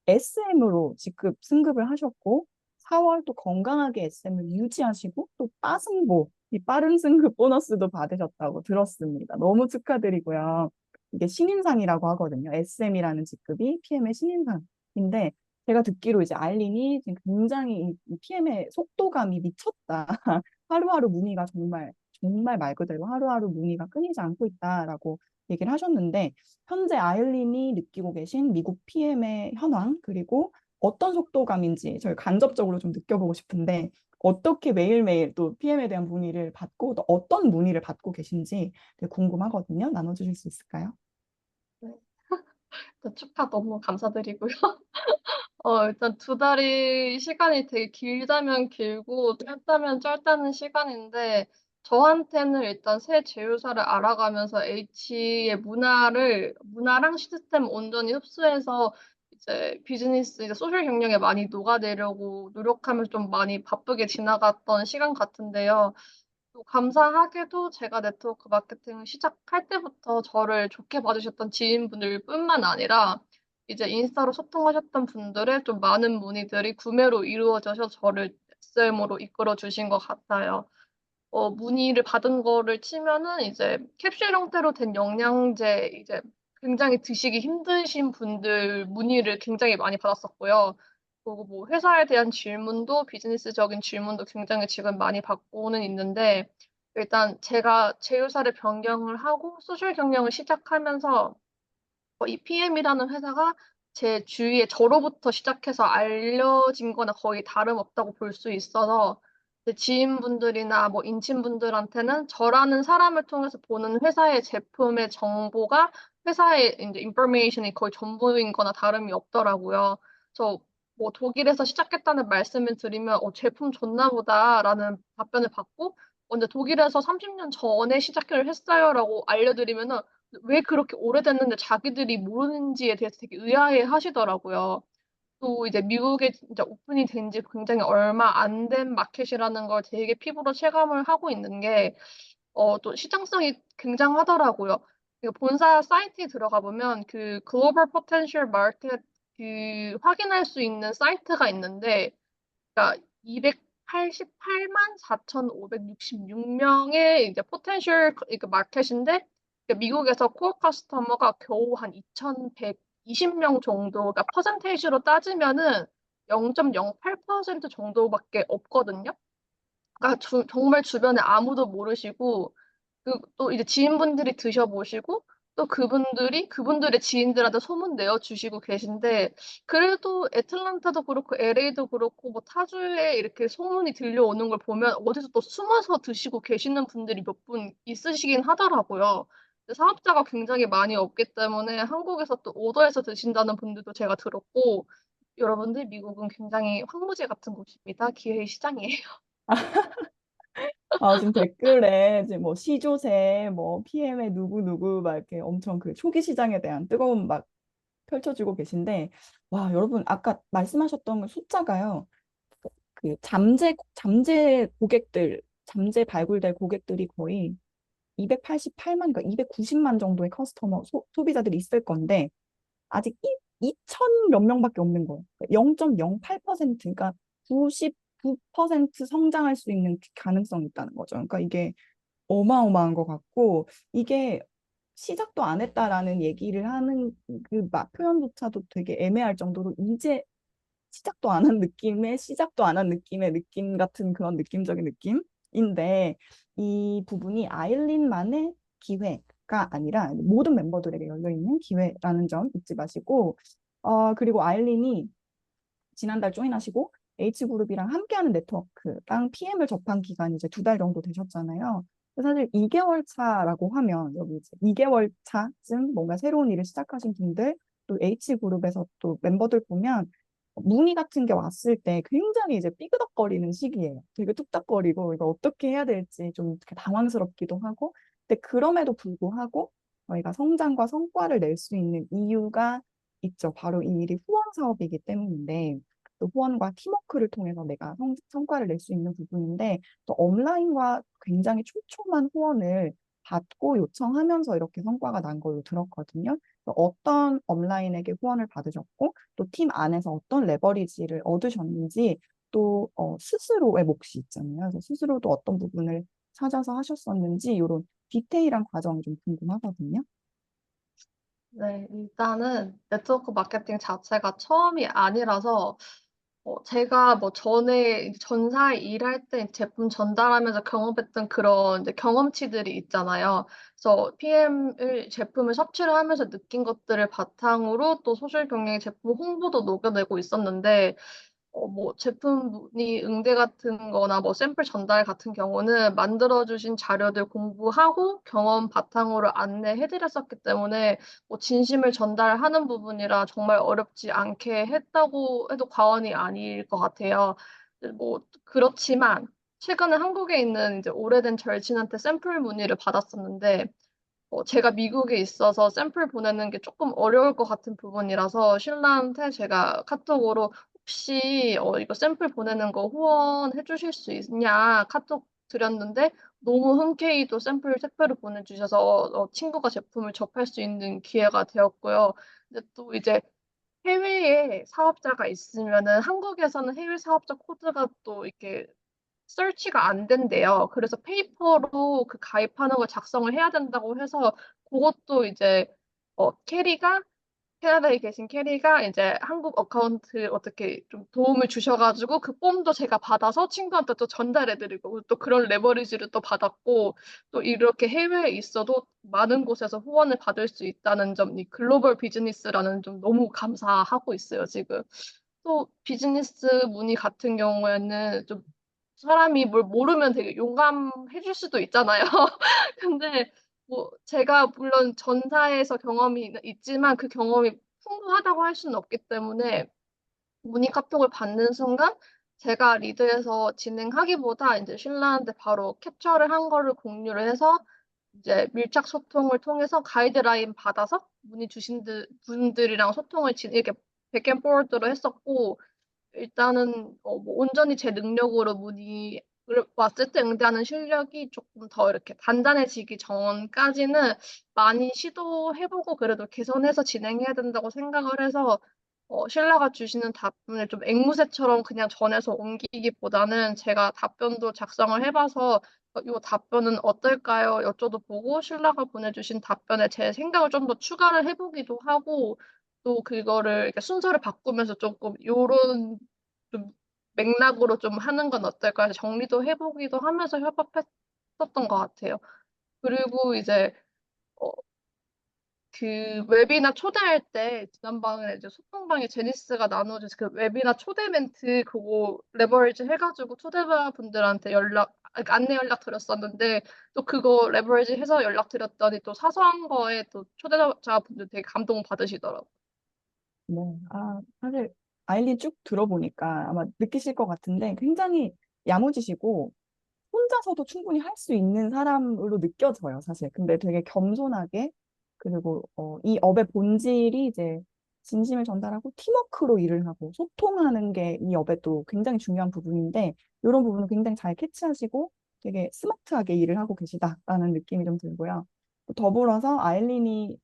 SM으로 직급 승급을 하셨고 4월 또 건강하게 SM을 유지하시고 또 빠승보 이 빠른 승급 보너스도 받으셨다고 들었습니다. 너무 축하드리고요. 이게 신인상이라고 하거든요. SM이라는 직급이 PM의 신인상인데 제가 듣기로 이제 알린이 지금 굉장히 이 PM의 속도감이 미쳤다. 하루하루 문의가 정말 말 그대로 하루하루 문의가 끊이지 않고 있다라고 얘기를 하셨는데 현재 아일린이 느끼고 계신 미국 PM의 현황 그리고 어떤 속도감인지 저희 간접적으로 좀 느껴보고 싶은데 어떻게 매일매일 또 PM에 대한 문의를 받고 또 어떤 문의를 받고 계신지 되게 궁금하거든요. 나눠주실 수 있을까요? 네. 일단 축하 너무 감사드리고요. 일단 2달이 시간이 되게 길다면 길고 짧다면 짧다는 시간인데 저한테는 일단 새 제휴사를 알아가면서 H의 문화랑 시스템 온전히 흡수해서 이제 비즈니스 이제 소셜 경영에 많이 녹아내려고 노력하면서 좀 많이 바쁘게 지나갔던 시간 같은데요. 또 감사하게도 제가 네트워크 마케팅을 시작할 때부터 저를 좋게 봐 주셨던 지인분들뿐만 아니라 이제 인스타로 소통하셨던 분들의 좀 많은 문의들이 구매로 이루어져서 저를 SM으로 이끌어 주신 것 같아요. 문의를 받은 거를 치면은 이제 캡슐 형태로 된 영양제 이제 굉장히 드시기 힘드신 분들 문의를 굉장히 많이 받았었고요. 그리고 뭐 회사에 대한 질문도 비즈니스적인 질문도 굉장히 지금 많이 받고는 있는데 일단 제가 제휴사를 변경을 하고 소셜 경영을 시작하면서 이 PM이라는 회사가 제 주위에 저로부터 시작해서 알려진 거나 거의 다름없다고 볼 수 있어서 제 지인분들이나 뭐 인친분들한테는 저라는 사람을 통해서 보는 회사의 제품의 정보가 회사의 인제 인포메이션이 거의 전부인 거나 다름이 없더라고요. 그래서 뭐 독일에서 시작했다는 말씀을 드리면 "어 제품 좋나 보다."라는 답변을 받고 근데 "독일에서 30년 전에 시작을 했어요."라고 알려드리면은 왜 그렇게 오래됐는데 자기들이 모르는지에 대해서 되게 의아해하시더라고요. 또 이제 미국에 진짜 오픈이 된 지 굉장히 얼마 안 된 마켓이라는 걸 되게 피부로 체감을 하고 있는 게 또 시장성이 굉장하더라고요. 그 본사 사이트에 들어가 보면 그 글로벌 포텐셜 마켓 확인할 수 있는 사이트가 있는데 그러니까 288만4,566 명의 이제 포텐셜 마켓인데 미국에서 코어 커스터머가 겨우 한 2,120명 정도 그러니까 퍼센테이지로 따지면은 0.08% 정도밖에 없거든요. 그러니까 정말 주변에 아무도 모르시고 또 이제 지인분들이 드셔 보시고 또 그분들이 그분들의 지인들한테 소문 내어 주시고 계신데 그래도 애틀랜타도 그렇고 LA도 그렇고 뭐 타주에 이렇게 소문이 들려오는 걸 보면 어디서 또 숨어서 드시고 계시는 분들이 몇 분 있으시긴 하더라고요. 근데 사업자가 굉장히 많이 없기 때문에 한국에서 또 오더해서 드신다는 분들도 제가 들었고 여러분들 미국은 굉장히 황무지 같은 곳입니다. 기회의 시장이에요. 지금 댓글에 지금 뭐 시조새, 뭐 PM의 누구 막 이렇게 엄청 그 초기 시장에 대한 뜨거운 막 펼쳐지고 계신데, 와, 여러분 아까 말씀하셨던 그 숫자가요. 그 잠재 고객들, 잠재 발굴될 고객들이 거의 288만, 그러니까 290만 정도의 커스터머 소비자들이 있을 건데 아직 2천 몇 명밖에 없는 거예요. 0.08%, 그러니까 99% 성장할 수 있는 가능성이 있다는 거죠. 그러니까 이게 어마어마한 것 같고, 이게 시작도 안 했다라는 얘기를 하는 그 표현조차도 되게 애매할 정도로 이제 시작도 안 한 느낌의 시작도 안 한 느낌의 느낌 같은 그런 느낌적인 느낌인데, 이 부분이 아일린만의 기회가 아니라 모든 멤버들에게 열려있는 기회라는 점 잊지 마시고, 그리고 아일린이 지난달 조인하시고 H그룹이랑 함께하는 네트워크랑 PM을 접한 기간이 이제 2달 정도 되셨잖아요. 근데 사실 2개월 차라고 하면 여기 이제 2개월 차쯤 뭔가 새로운 일을 시작하신 분들, 또 H그룹에서 또 멤버들 보면 문의 같은 게 왔을 때 굉장히 이제 삐그덕거리는 시기예요. 되게 뚝딱거리고 이거 어떻게 해야 될지 좀 이렇게 당황스럽기도 하고. 근데 그럼에도 불구하고 저희가 성장과 성과를 낼 수 있는 이유가 있죠. 바로 이 일이 후원 사업이기 때문인데, 또 후원과 팀워크를 통해서 내가 성과를 낼 수 있는 부분인데, 또 업라인과 굉장히 촘촘한 후원을 받고 요청하면서 이렇게 성과가 난 걸로 들었거든요. 그래서 어떤 업라인에게 후원을 받으셨고, 또 팀 안에서 어떤 레버리지를 얻으셨는지, 또 스스로의 몫이 있잖아요. 그래서 스스로도 어떤 부분을 찾아서 하셨었는지, 이런 디테일한 과정이 좀 궁금하거든요. 네, 일단은 네트워크 마케팅 자체가 처음이 아니라서 제가 뭐 전에 이제 전사에 일할 때 제품 전달하면서 경험했던 그런 이제 경험치들이 있잖아요. 그래서 PM을 제품을 섭취를 하면서 느낀 것들을 바탕으로 또 소셜 경영의 제품 홍보도 녹여내고 있었는데, 뭐 제품 문의 응대 같은 거나 뭐 샘플 전달 같은 경우는 만들어 주신 자료들 공부하고 경험 바탕으로 안내해 드렸었기 때문에 뭐 진심을 전달하는 부분이라 정말 어렵지 않게 했다고 해도 과언이 아닐 것 같아요. 뭐 그렇지만 최근에 한국에 있는 이제 오래된 절친한테 샘플 문의를 받았었는데, 제가 미국에 있어서 샘플 보내는 게 쪼끔 어려울 것 같은 부분이라서 신라한테 제가 카톡으로 "혹시 이거 샘플 보내는 거 후원해 주실 수 있냐?" 카톡 드렸는데, 너무 흔쾌히 또 샘플 택배로 보내주셔서 친구가 제품을 접할 수 있는 기회가 되었고요. 근데 또 이제 해외에 사업자가 있으면은 한국에서는 해외 사업자 코드가 또 이렇게 서치가 안 된대요. 그래서 페이퍼로 그 가입하는 걸 작성을 해야 된다고 해서 고것도 이제 캐리가 캐나다에 계신 캐리가 이제 한국 어카운트 어떻게 좀 도움을 주셔 가지고 그 폼도 제가 받아서 친구한테 또 전달해 드리고, 또 그런 레버리지를 또 받았고, 또 이렇게 해외에 있어도 많은 곳에서 후원을 받을 수 있다는 점, 이 글로벌 비즈니스라는 점 너무 감사하고 있어요 지금. 또 비즈니스 문의 같은 경우에는 좀 사람이 뭘 모르면 되게 용감해 줄 수도 있잖아요. 근데 뭐 제가 물론 전사에서 경험이 있지만 그 경험이 풍부하다고 할 수는 없기 때문에 문의 카톡을 받는 순간 제가 리드해서 진행하기보다 인제 신라한테 바로 캡처를 한 거를 공유를 해서 이제 밀착 소통을 통해서 가이드라인 받아서 문의 주신 분들이랑 소통을 이렇게 back and forward로 했었고, 일단은 뭐 온전히 제 능력으로 문의를 왔을 때 응대하는 실력이 쪼끔 더 이렇게 단단해지기 전까지는 많이 시도해 보고 그래도 개선해서 진행해야 된다고 생각을 해서, 신라가 주시는 답변을 좀 앵무새처럼 그냥 전해서 옮기기보다는 제가 답변도 작성을 해 봐서 "요 답변은 어떨까요?" 여쭤도 보고, 신라가 보내주신 답변에 제 생각을 좀 더 추가를 해 보기도 하고, 또 그거를 이렇게 순서를 바꾸면서 쪼끔 요런 좀 맥락으로 좀 하는 건 어떨까 해서 정리도 해 보기도 하면서 협업했었던 것 같아요. 그리고 이제 어 그 웨비나 초대할 때 지난번에 이제 소통방에 제니스가 나눠 준 그 웨비나 초대 멘트 그거 레버리지 해 가지고 초대자분들한테 그러니까 안내 연락 드렸었는데, 또 그거 레버리지 해서 연락드렸더니 또 사소한 거에 또 초대자분들 되게 감동받으시더라고요. 네. 사실 아일린 쭉 들어보니까 아마 느끼실 것 같은데 굉장히 야무지시고 혼자서도 충분히 할 수 있는 사람으로 느껴져요, 사실. 근데 되게 겸손하게, 그리고 이 업의 본질이 이제 진심을 전달하고 팀워크로 일을 하고 소통하는 게 이 업의 또 굉장히 중요한 부분인데, 이런 부분을 굉장히 잘 캐치하시고 되게 스마트하게 일을 하고 계시다라는 느낌이 좀 들고요. 또 더불어서 아일린이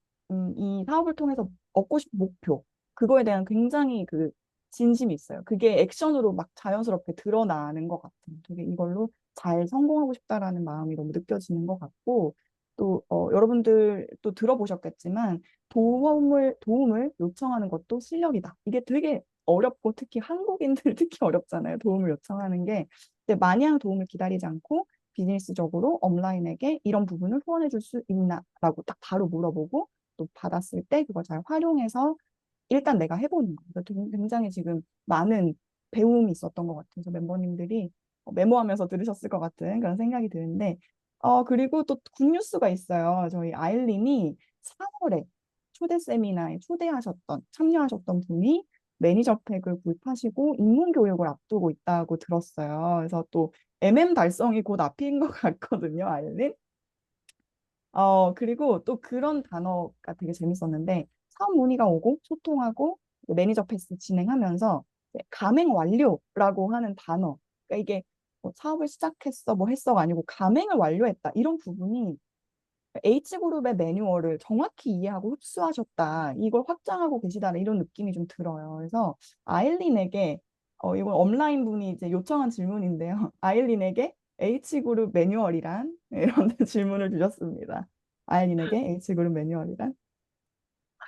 이 사업을 통해서 얻고 싶은 목표, 그거에 대한 굉장히 그 진심이 있어요. 그게 액션으로 막 자연스럽게 드러나는 것 같아요. 되게 이걸로 잘 성공하고 싶다라는 마음이 너무 느껴지는 것 같고, 또 여러분들 또 들어보셨겠지만 도움을 요청하는 것도 실력이다. 이게 되게 어렵고 특히 한국인들 특히 어렵잖아요. 도움을 요청하는 게. 근데 마냥 도움을 기다리지 않고 비즈니스적으로 업라인에게 이런 부분을 후원해 줄 수 있나라고 딱 바로 물어보고 또 받았을 때 그걸 잘 활용해서 일단 내가 해보는 거. 그래서 굉장히 지금 많은 배움이 있었던 것 같아요. 그래서 멤버님들이 메모하면서 들으셨을 것 같은 그런 생각이 드는데, 그리고 또 굿뉴스가 있어요. 저희 아일린이 4월에 초대 세미나에 참여하셨던 분이 매니저팩을 구입하시고 입문 교육을 앞두고 있다고 들었어요. 그래서 또 달성이 곧 앞인 것 같거든요, 아일린. 그리고 또 그런 단어가 되게 재밌었는데, 사업 문의가 오고 소통하고 매니저 패스 진행하면서 이제 가맹 완료라고 하는 단어. 그러니까 이게 뭐 사업을 시작했어, 뭐 했어가 아니고 가맹을 완료했다. 이런 부분이 H그룹의 매뉴얼을 정확히 이해하고 흡수하셨다. 이걸 확장하고 계시다는 이런 느낌이 좀 들어요. 그래서 아일린에게 이건 업라인 분이 이제 요청한 질문인데요. 아일린에게 H그룹 매뉴얼이란 이런 질문을 주셨습니다. 아일린에게 H그룹 매뉴얼이란?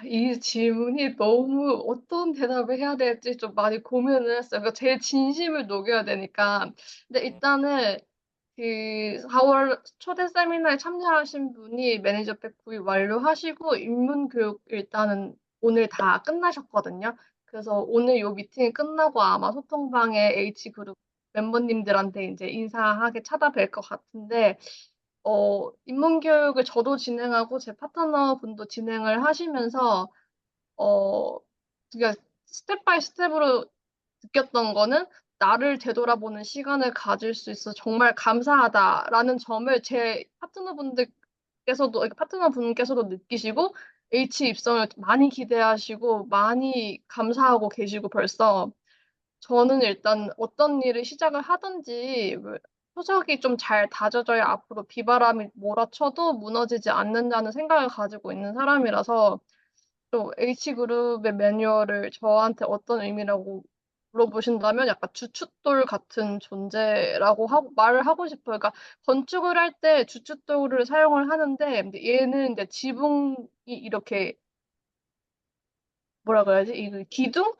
이 질문이 너무 어떤 대답을 해야 될지 좀 많이 고민을 했어요. 그러니까 제 진심을 녹여야 되니까. 근데 일단은 그 4월 초대 세미나에 참여하신 분이 매니저백 구입 완료하시고 입문 교육 일단은 오늘 다 끝나셨거든요. 그래서 오늘 요 미팅이 끝나고 아마 소통방에 H그룹 멤버님들한테 이제 인사하게 찾아뵐 것 같은데, 입문 교육을 저도 진행하고 제 파트너 분도 진행을 하시면서 어, 그러니까 스텝 바이 스텝으로 느꼈던 거는 나를 되돌아보는 시간을 가질 수 있어 정말 감사하다라는 점을 제 파트너분께서도 느끼시고 H 입성을 많이 기대하시고 많이 감사하고 계시고 벌써 저는 일단 어떤 일을 시작을 하든지 표적이 좀 잘 다져져야 앞으로 비바람이 몰아쳐도 무너지지 않는다는 생각을 가지고 있는 사람이라서 또 H그룹의 매뉴얼을 저한테 어떤 의미라고 물어보신다면 약간 주춧돌 같은 존재라고 말을 하고 싶어요. 그러니까 건축을 할 때 주춧돌을 사용을 하는데 근데 얘는 이제 지붕이 이렇게 뭐라 그래야지? 이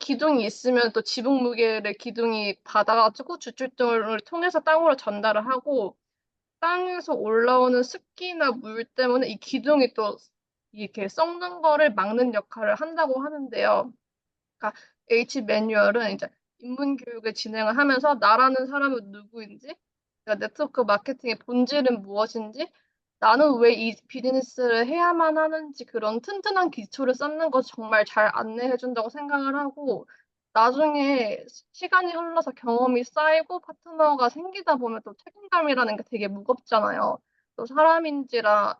기둥이 있으면 또 지붕 무게를 기둥이 받아가지고 주춧돌을 통해서 땅으로 전달을 하고 땅에서 올라오는 습기나 물 때문에 이 기둥이 또 이렇게 썩는 거를 막는 역할을 한다고 하는데요. 그러니까 H 매뉴얼은 이제 인문 교육을 진행을 하면서 나라는 사람은 누구인지, 그러니까 네트워크 마케팅의 본질은 무엇인지, 나는 왜 이 비즈니스를 해야만 하는지 그런 튼튼한 기초를 쌓는 거 정말 잘 안내해 준다고 생각을 하고, 나중에 시간이 흘러서 경험이 쌓이고 파트너가 생기다 보면 또 책임감이라는 게 되게 무겁잖아요. 또 사람인지라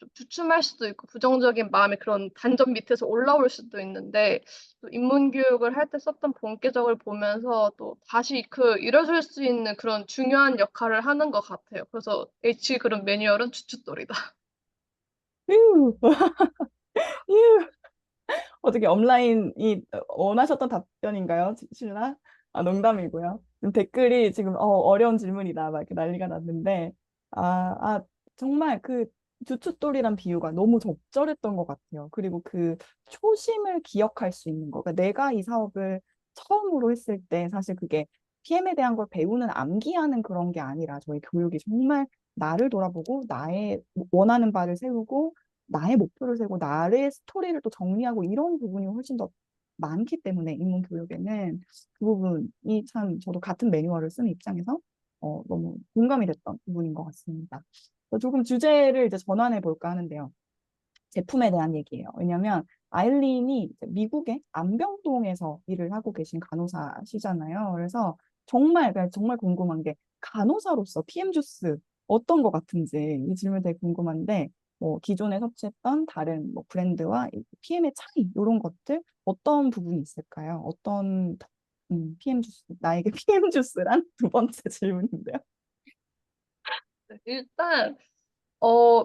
좀 주춤할 수도 있고 부정적인 마음이 그런 단전 밑에서 올라올 수도 있는데 또 인문교육을 할 때 썼던 본계적을 보면서 또 다시 일어설 수 있는 그런 중요한 역할을 하는 것 같아요. 그래서 H 그룹 매뉴얼은 추춧돌이다. 휴, 휴. 어떻게 업라인이 원하셨던 답변인가요, 신라? 농담이고요. 지금 댓글이 지금 어려운 질문이다 막 이렇게 난리가 났는데, 아 정말 그 주춧돌이란 비유가 너무 적절했던 것 같아요. 그리고 그 초심을 기억할 수 있는 거. 그러니까 내가 이 사업을 처음으로 했을 때 사실 그게 PM에 대한 걸 배우는 암기하는 그런 게 아니라 저희 교육이 정말 나를 돌아보고 나의 원하는 바를 세우고 나의 목표를 세고 나의 스토리를 또 정리하고 이런 부분이 훨씬 더 많기 때문에 인문 교육에는 그 부분이 참 저도 같은 매뉴얼을 쓰는 입장에서 너무 공감이 됐던 부분인 것 같습니다. 조금 주제를 이제 전환해 볼까 하는데요. 제품에 대한 얘기예요. 왜냐하면 아일린이 이제 미국의 안병동에서 일을 하고 계신 간호사시잖아요. 그래서 정말 궁금한 게 간호사로서 PM 주스 어떤 것 같은지 이 질문 되게 궁금한데 뭐 기존에 섭취했던 다른 뭐 브랜드와 PM의 차이 이런 것들 어떤 부분이 있을까요? 어떤 PM 주스 나에게 PM 주스란 두 번째 질문인데요. 일단 어,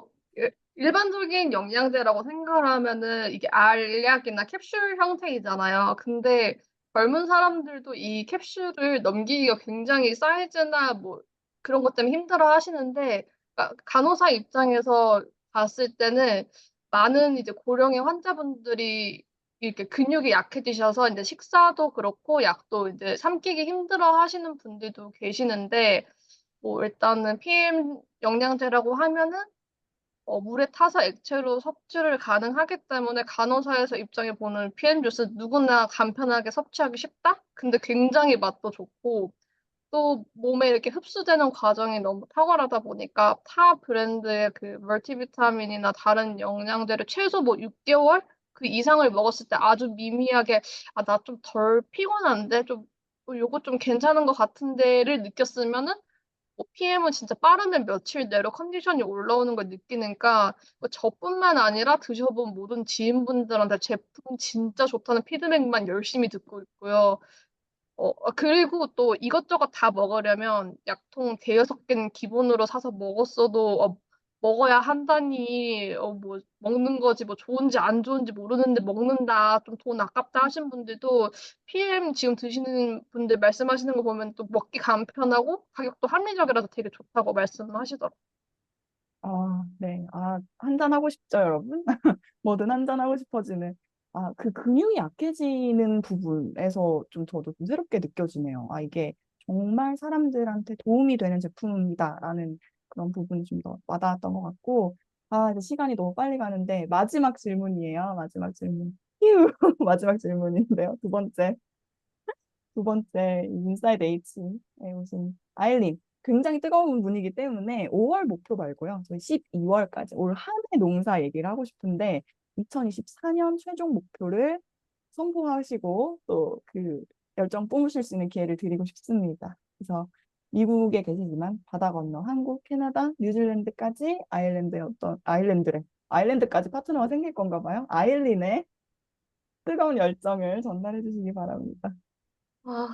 일반적인 영양제라고 생각을 하면은 이게 알약이나 캡슐 형태이잖아요. 근데 젊은 사람들도 이 캡슐을 넘기기가 굉장히 사이즈나 뭐 그런 것 때문에 힘들어 하시는데, 그러니까 간호사 입장에서 봤을 때는 많은 이제 고령의 환자분들이 이렇게 근육이 약해지셔서 이제 식사도 그렇고 약도 이제 삼키기 힘들어 하시는 분들도 계시는데, 뭐 일단은 PM 영양제라고 하면은 물에 타서 액체로 섭취를 가능하기 때문에 간호사에서 입장에 보는 PM 주스 누구나 간편하게 섭취하기 쉽다? 근데 굉장히 맛도 좋고 또 몸에 이렇게 흡수되는 과정이 너무 탁월하다 보니까 타 브랜드의 그 멀티비타민이나 다른 영양제를 최소 뭐 6개월 그 이상을 먹었을 때 아주 미미하게 아, 나 좀 덜 피곤한데 좀 요거 좀 괜찮은 것 같은데를 느꼈으면은 PM은 진짜 빠르면 며칠 내로 컨디션이 올라오는 걸 느끼니까 뭐 저뿐만 아니라 드셔본 모든 지인분들한테 제품 진짜 좋다는 피드백만 열심히 듣고 있고요. 그리고 또 이것저것 다 먹으려면 약통 대여섯 개는 기본으로 사서 먹었어도 먹어야 한다니 뭐 먹는 거지 뭐 좋은지 안 좋은지 모르는데 먹는다 좀 돈 아깝다 하신 분들도 PM 지금 드시는 분들 말씀하시는 거 보면 또 먹기 간편하고 가격도 합리적이라서 되게 좋다고 말씀하시더라고요. 네. 한잔 하고 싶죠, 여러분? 뭐든 한잔 하고 싶어지는. 그 근육이 약해지는 부분에서 좀 저도 좀 새롭게 느껴지네요. 이게 정말 사람들한테 도움이 되는 제품이다라는 그런 부분이 좀 더 와닿았던 것 같고. 이제 시간이 너무 빨리 가는데, 마지막 질문이에요. 마지막 질문. 휴! 마지막 질문인데요. 두 번째 인사이드 H에 오신 아일린. 굉장히 뜨거운 분이기 때문에 5월 목표 말고요. 저희 12월까지 올 한 해 농사 얘기를 하고 싶은데 2024년 최종 목표를 선포하시고 또 그 열정 뿜으실 수 있는 기회를 드리고 싶습니다. 그래서 미국에 계시지만 바다 건너 한국, 캐나다, 뉴질랜드까지 아일랜드의 아일랜드까지 파트너가 생길 건가 봐요. 아일린의 뜨거운 열정을 전달해 주시기 바랍니다. 아,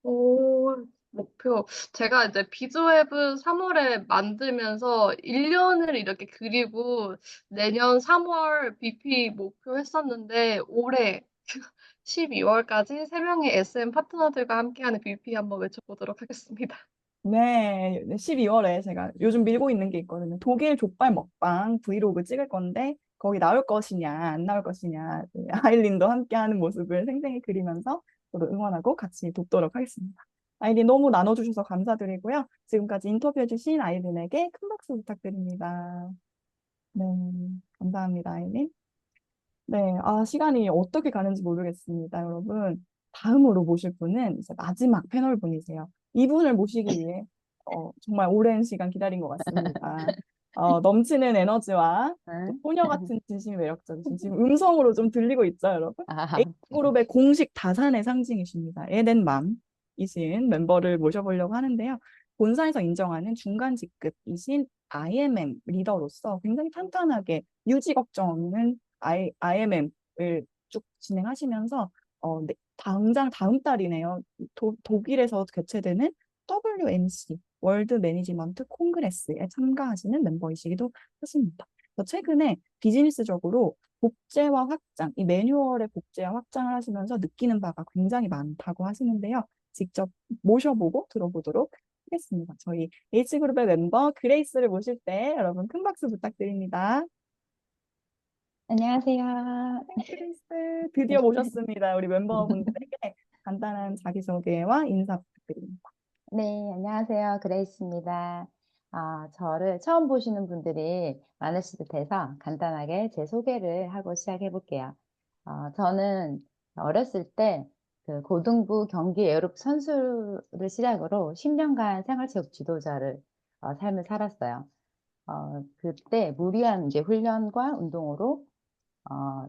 오, 목표. 제가 이제 비즈웹을 3월에 만들면서 1년을 이렇게 그리고 내년 3월 BP 목표 했었는데 올해 12월까지 3명의 SM 파트너들과 함께하는 BP 한번 외쳐보도록 하겠습니다. 네, 12월에 제가 요즘 밀고 있는 게 있거든요. 독일 족발 먹방 브이로그 찍을 건데 거기 나올 것이냐 안 나올 것이냐 아일린도 함께하는 모습을 생생히 그리면서 저도 응원하고 같이 돕도록 하겠습니다. 아일린 너무 나눠주셔서 감사드리고요. 지금까지 인터뷰해주신 아일린에게 큰 박수 부탁드립니다. 네, 감사합니다, 아일린. 네, 시간이 어떻게 가는지 모르겠습니다, 여러분. 다음으로 모실 분은 이제 마지막 패널 분이세요. 이분을 모시기 위해 정말 오랜 시간 기다린 것 같습니다. 넘치는 에너지와 또 응? 소녀 같은 진심이 매력적이신 지금 음성으로 좀 들리고 있죠, 여러분? 아, H그룹의 공식 다산의 상징이십니다. 에덴맘이신 mem버를 모셔보려고 하는데요. 본사에서 인정하는 중간 직급이신 IMM 리더로서 굉장히 탄탄하게 유지 걱정 없는 IMM을 쭉 진행하시면서 네, 당장 다음 달이네요. 독일에서 개최되는 WMC 월드 매니지먼트 콩그레스에 참가하시는 멤버이시기도 하십니다. 최근에 비즈니스적으로 복제와 확장, 이 매뉴얼의 복제와 확장을 하시면서 느끼는 바가 굉장히 많다고 하시는데요. 직접 모셔보고 들어보도록 하겠습니다. 저희 H그룹의 멤버 그레이스를 모실 때 여러분 큰 박수 부탁드립니다. 안녕하세요. 그레이스 드디어 모셨습니다. 우리 멤버분들에게 간단한 자기소개와 인사 부탁드립니다. 네, 안녕하세요. 그레이스입니다. 저를 처음 보시는 분들이 많으실 듯해서 간단하게 제 소개를 하고 시작해 볼게요. 저는 어렸을 때 그 고등부 경기 에어로빅 선수를 시작으로 10년간 생활체육 지도자를 삶을 살았어요. 그때 무리한 이제 훈련과 운동으로 어,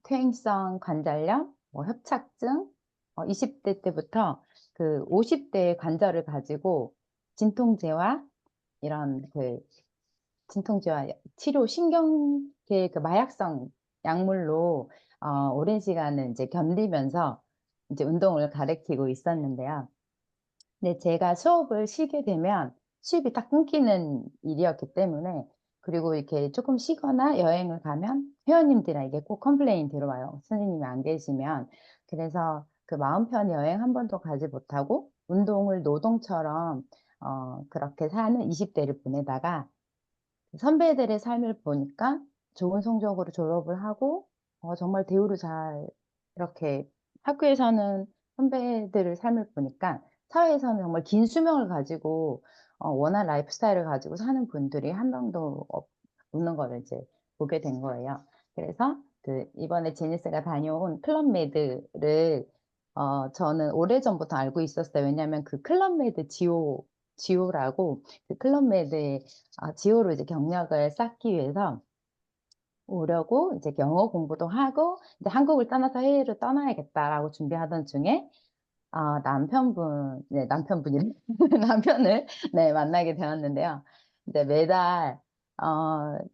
퇴행성 관절염, 뭐 협착증, 20대 때부터 그 50대의 관절을 가지고 진통제와 이런 그 진통제와 치료 신경계 그 마약성 약물로 오랜 시간을 이제 견디면서 이제 운동을 가리키고 있었는데요. 근데 제가 수업을 쉬게 되면 수입이 딱 끊기는 일이었기 때문에 그리고 이렇게 조금 쉬거나 여행을 가면 회원님들에게 꼭 컴플레인 들어와요. 선생님이 안 계시면. 그래서 그 마음 편히 여행 한 번도 가지 못하고 운동을 노동처럼 그렇게 사는 20대를 보내다가 선배들의 삶을 보니까 좋은 성적으로 졸업을 하고 정말 대우를 잘 이렇게 학교에서는 선배들의 삶을 보니까 사회에서는 정말 긴 수명을 가지고 원한 라이프 스타일을 가지고 사는 분들이 한 명도 없는 거를 이제 보게 된 거예요. 그래서 그 이번에 제니스가 다녀온 클럽메드를 저는 오래전부터 알고 있었어요. 왜냐하면 그 클럽메드 지오라고 그 클럽메드의 지오로 이제 경력을 쌓기 위해서 오려고 이제 영어 공부도 하고 이제 한국을 떠나서 해외로 떠나야겠다라고 준비하던 중에 네, 남편분이 남편을 네, 만나게 되었는데요. 이제 매달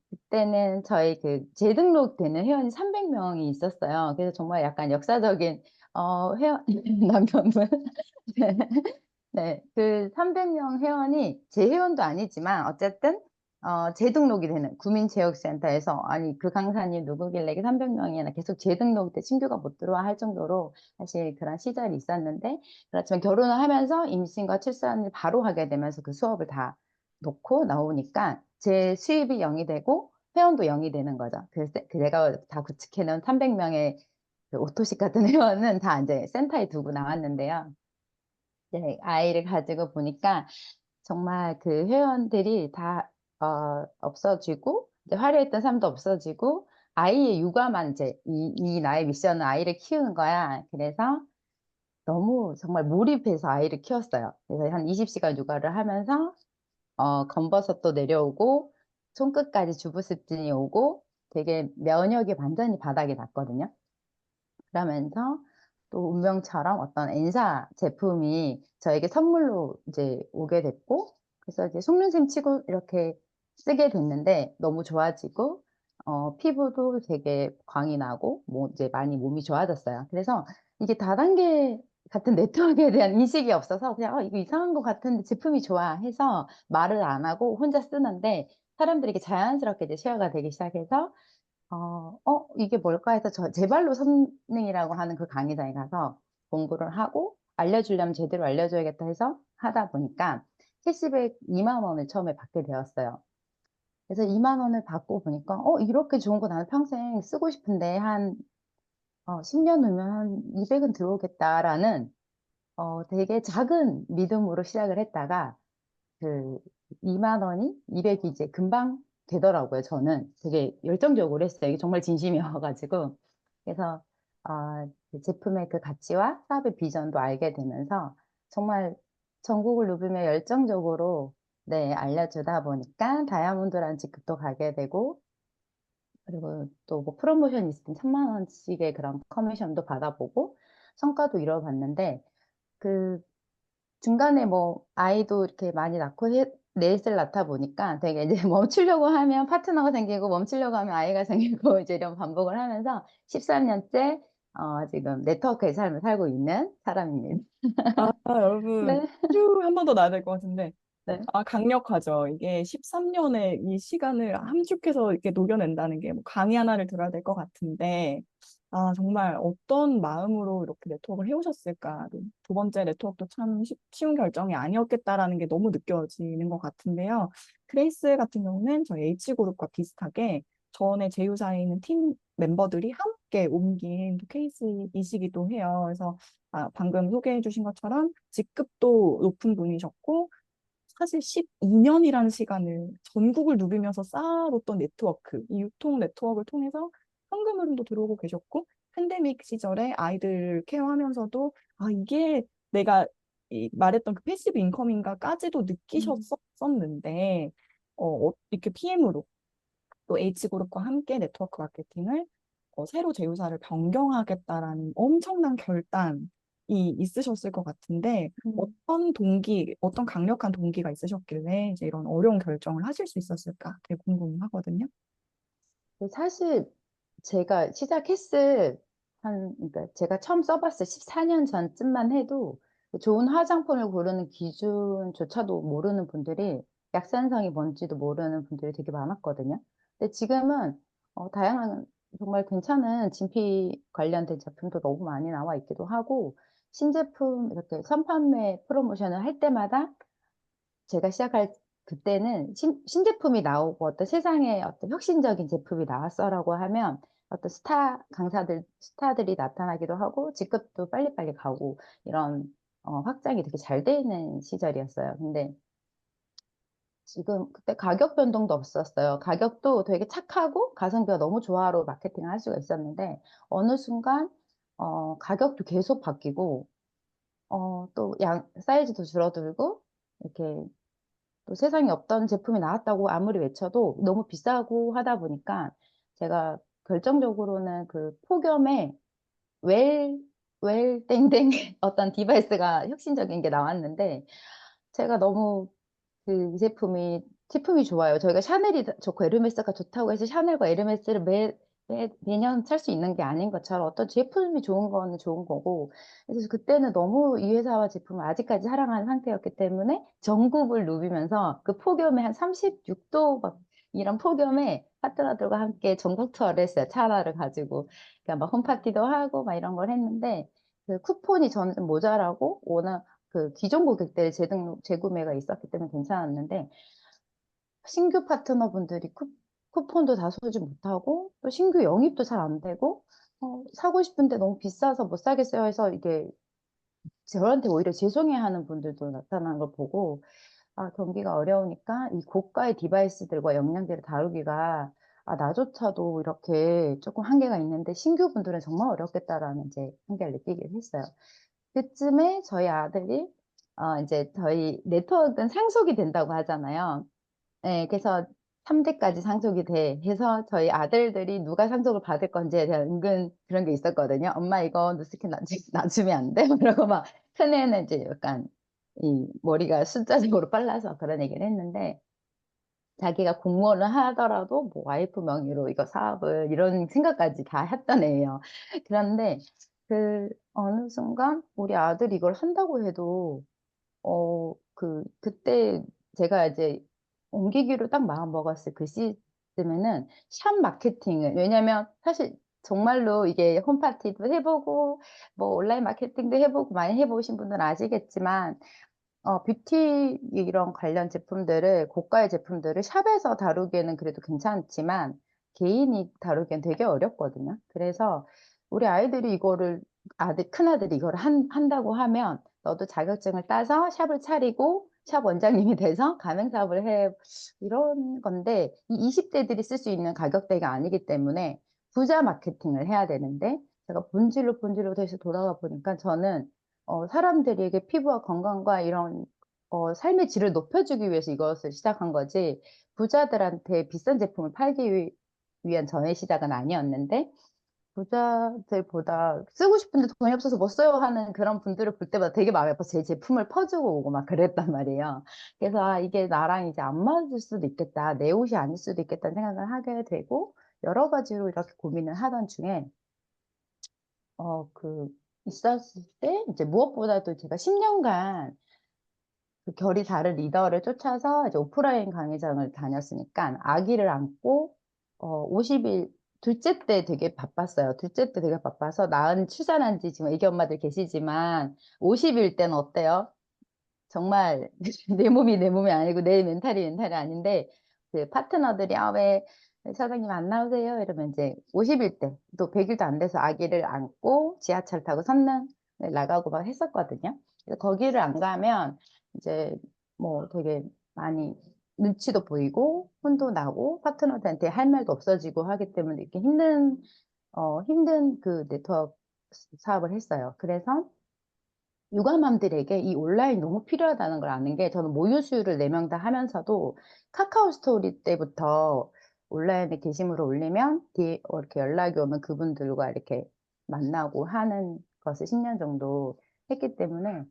그때는 저희 그 재등록되는 회원이 300명이 있었어요. 그래서 정말 약간 역사적인 회원 남편분 네. 네, 그 300명 회원이 제 회원도 아니지만 어쨌든 재등록이 되는 구민체육센터에서 아니 그 강사님 누구길래 이게 300명이나 계속 재등록 때 신규가 못 들어와 할 정도로 사실 그런 시절이 있었는데 그렇지만 결혼을 하면서 임신과 출산을 바로 하게 되면서 그 수업을 다 놓고 나오니까 제 수입이 0이 되고 회원도 0이 되는 거죠. 그래서 내가 다 구축해 놓은 300명의 그 오토식 같은 회원은 다 이제 센터에 두고 나왔는데요. 네, 아이를 가지고 보니까 정말 그 회원들이 다 없어지고 이제 화려했던 삶도 없어지고 아이의 육아만 이제 이 나의 미션은 아이를 키우는 거야. 그래서 너무 정말 몰입해서 아이를 키웠어요. 그래서 한 20시간 육아를 하면서 검버섯도 내려오고 손끝까지 주부습진이 오고 되게 면역이 완전히 바닥이 났거든요. 그러면서 또 운명처럼 어떤 N사 제품이 저에게 선물로 이제 오게 됐고, 그래서 이제 속눈썹 치고 이렇게 쓰게 됐는데 너무 좋아지고, 피부도 되게 광이 나고, 뭐 이제 많이 몸이 좋아졌어요. 그래서 이게 다단계 같은 네트워크에 대한 인식이 없어서 그냥 이거 이상한 것 같은데 제품이 좋아 해서 말을 안 하고 혼자 쓰는데 사람들에게 자연스럽게 이제 쉐어가 되기 시작해서 이게 뭘까 해서 제 발로 선능이라고 하는 그 강의장에 가서 공부를 하고 알려주려면 제대로 알려줘야겠다 해서 하다 보니까 캐시백 2만 원을 처음에 받게 되었어요. 그래서 2만 원을 받고 보니까 이렇게 좋은 거 나는 평생 쓰고 싶은데 한 10년 후면 한 200은 들어오겠다라는 되게 작은 믿음으로 시작을 했다가 그 2만 원이 200이 이제 금방 되더라고요. 저는 되게 열정적으로 했어요. 이게 정말 진심이어가지고. 그래서 그 제품의 그 가치와 사업의 비전도 알게 되면서 정말 전국을 누비며 열정적으로 네, 알려주다 보니까 다이아몬드라는 직급도 가게 되고 그리고 또 뭐 프로모션 있을 땐 1,000만 원씩의 그런 커미션도 받아보고 성과도 이뤄봤는데 그 중간에 뭐 아이도 이렇게 많이 낳고 넷을 낳다 보니까 되게 이제 멈추려고 하면 파트너가 생기고 멈추려고 하면 아이가 생기고 이제 이런 반복을 하면서 13년째 지금 네트워크의 삶을 살고 있는 사람입니다. 여러분, 네. 쭉 한 번 더 나야 될 것 같은데. 네. 강력하죠. 이게 13년의 이 시간을 함축해서 이렇게 녹여낸다는 게 뭐 강의 하나를 들어야 될 것 같은데, 정말 어떤 마음으로 이렇게 네트워크를 해오셨을까. 두 번째 네트워크도 참 쉬운 결정이 아니었겠다라는 게 너무 느껴지는 것 같은데요. 그레이스 같은 경우는 저희 H그룹과 비슷하게 전에 제휴사에 있는 팀 멤버들이 함께 옮긴 또 케이스이시기도 해요. 그래서 방금 소개해 주신 것처럼 직급도 높은 분이셨고, 사실 12년이라는 시간을 전국을 누비면서 쌓아뒀던 네트워크, 이 유통 네트워크를 통해서 현금 흐름도 들어오고 계셨고, 팬데믹 시절에 아이들 케어하면서도, 이게 내가 말했던 그 패시브 인컴인가까지도 느끼셨었는데, 이렇게 PM으로 또 H그룹과 함께 네트워크 마케팅을 새로 제휴사를 변경하겠다라는 엄청난 결단이 있으셨을 것 같은데, 음. 어떤 동기, 어떤 강력한 동기가 있으셨길래 이제 이런 어려운 결정을 하실 수 있었을까 되게 궁금하거든요. 사실 제가 그러니까 제가 처음 써봤을 14년 전쯤만 해도 좋은 화장품을 고르는 기준조차도 모르는 분들이 약산성이 뭔지도 모르는 분들이 되게 많았거든요. 근데 지금은 다양한 정말 괜찮은 진피 관련된 제품도 너무 많이 나와 있기도 하고, 신제품 이렇게 선판매 프로모션을 할 때마다 제가 시작할 그때는 신제품이 나오고 어떤 세상에 어떤 혁신적인 제품이 나왔어라고 하면 어떤 스타들이 나타나기도 하고 직급도 빨리빨리 가고 이런 확장이 되게 잘 돼 있는 시절이었어요. 근데 지금 그때 가격 변동도 없었어요. 가격도 되게 착하고 가성비가 너무 좋아로 마케팅을 할 수가 있었는데 어느 순간 가격도 계속 바뀌고 또 사이즈도 줄어들고 이렇게 또 세상에 없던 제품이 나왔다고 아무리 외쳐도 너무 비싸고 하다 보니까 제가 결정적으로는 그 폭염에 웰, 땡땡 어떤 디바이스가 혁신적인 게 나왔는데 제가 너무 이 제품이 좋아요. 저희가 샤넬이 좋고 에르메스가 좋다고 해서 샤넬과 에르메스를 매년 살 수 있는 게 아닌 것처럼 어떤 제품이 좋은 거는 좋은 거고, 그래서 그때는 너무 이 회사와 제품을 아직까지 사랑하는 상태였기 때문에 전국을 누비면서 그 폭염에 한 36도 막 이런 폭염에 파트너들과 함께 전국 투어를 했어요. 차 하나를 가지고. 그러니까 막 홈파티도 하고 막 이런 걸 했는데 그 쿠폰이 저는 좀 모자라고 워낙 그 기존 고객들의 재구매가 있었기 때문에 괜찮았는데 신규 파트너분들이 쿠폰도 다 소지 못하고 또 신규 영입도 잘 안 되고 사고 싶은데 너무 비싸서 못 사겠어요 해서 이게 저한테 오히려 죄송해하는 분들도 나타나는 걸 보고 경기가 어려우니까 이 고가의 디바이스들과 역량들을 다루기가 나조차도 이렇게 조금 한계가 있는데 신규 분들은 정말 어렵겠다라는 이제 한계를 느끼게 했어요. 그쯤에 저희 아들이 이제 저희 네트워크는 상속이 된다고 하잖아요. 네, 그래서 3대까지 상속이 해서 저희 아들들이 누가 상속을 받을 건지에 대한 은근 그런 게 있었거든요. 엄마 이거 누스킨 놔주면 안 돼? 그러고 막 큰애는 이제 약간 이 머리가 숫자적으로 빨라서 그런 얘기를 했는데 자기가 공무원을 하더라도 뭐 와이프 명의로 이거 사업을 이런 생각까지 다 했던 애예요. 그런데 어느 순간 우리 아들이 이걸 한다고 해도 그때 제가 이제 옮기기로 딱 마음 먹었을 그 시점에는 샵 마케팅을, 왜냐면 사실 정말로 이게 홈파티도 해보고 뭐 온라인 마케팅도 해보고 많이 해보신 분들은 아시겠지만 뷰티 이런 관련 제품들을 고가의 제품들을 샵에서 다루기에는 그래도 괜찮지만 개인이 다루기엔 되게 어렵거든요. 그래서 우리 아이들이 이거를 큰아들이 이거를 한다고 하면 너도 자격증을 따서 샵을 차리고 샵 원장님이 돼서 가맹 사업을 해 이런 건데 이 20대들이 쓸 수 있는 가격대가 아니기 때문에 부자 마케팅을 해야 되는데 제가 본질로 다시 돌아가 보니까 저는 사람들에게 피부와 건강과 이런 삶의 질을 높여주기 위해서 이것을 시작한 거지 부자들한테 비싼 제품을 팔기 위한 전의 시작은 아니었는데 부자들보다 쓰고 싶은데 돈이 없어서 못 써요 하는 그런 분들을 볼 때마다 되게 마음이 아파서 제 제품을 퍼주고 오고 막 그랬단 말이에요. 그래서 이게 나랑 이제 안 맞을 수도 있겠다, 내 옷이 아닐 수도 있겠다는 생각을 하게 되고 여러 가지로 이렇게 고민을 하던 중에 있었을 때 이제 무엇보다도 제가 10년간 그 결이 다른 리더를 쫓아서 이제 오프라인 강의장을 다녔으니까 아기를 안고 50일 둘째 때 되게 바빴어요. 둘째 때 되게 바빠서 출산한 지 지금 애기 엄마들 계시지만 50일 때는 어때요? 정말 내 몸이 아니고 내 멘탈이 아닌데 그 파트너들이 왜 사장님 안 나오세요? 이러면 이제 50일 때 또 100일도 안 돼서 아기를 안고 지하철 타고 선릉을 나가고 막 했었거든요. 그래서 거기를 안 가면 이제 뭐 되게 많이 눈치도 보이고 혼도 나고 파트너들한테 할 말도 없어지고 하기 때문에 이렇게 힘든 그 네트워크 사업을 했어요. 그래서 육아맘들에게 이 온라인 너무 필요하다는 걸 아는 게 저는 모유 수유를 4명 다 하면서도 카카오 스토리 때부터 온라인에 게시물을 올리면 이렇게 연락이 오면 그분들과 이렇게 만나고 하는 것을 10년 정도 했기 때문에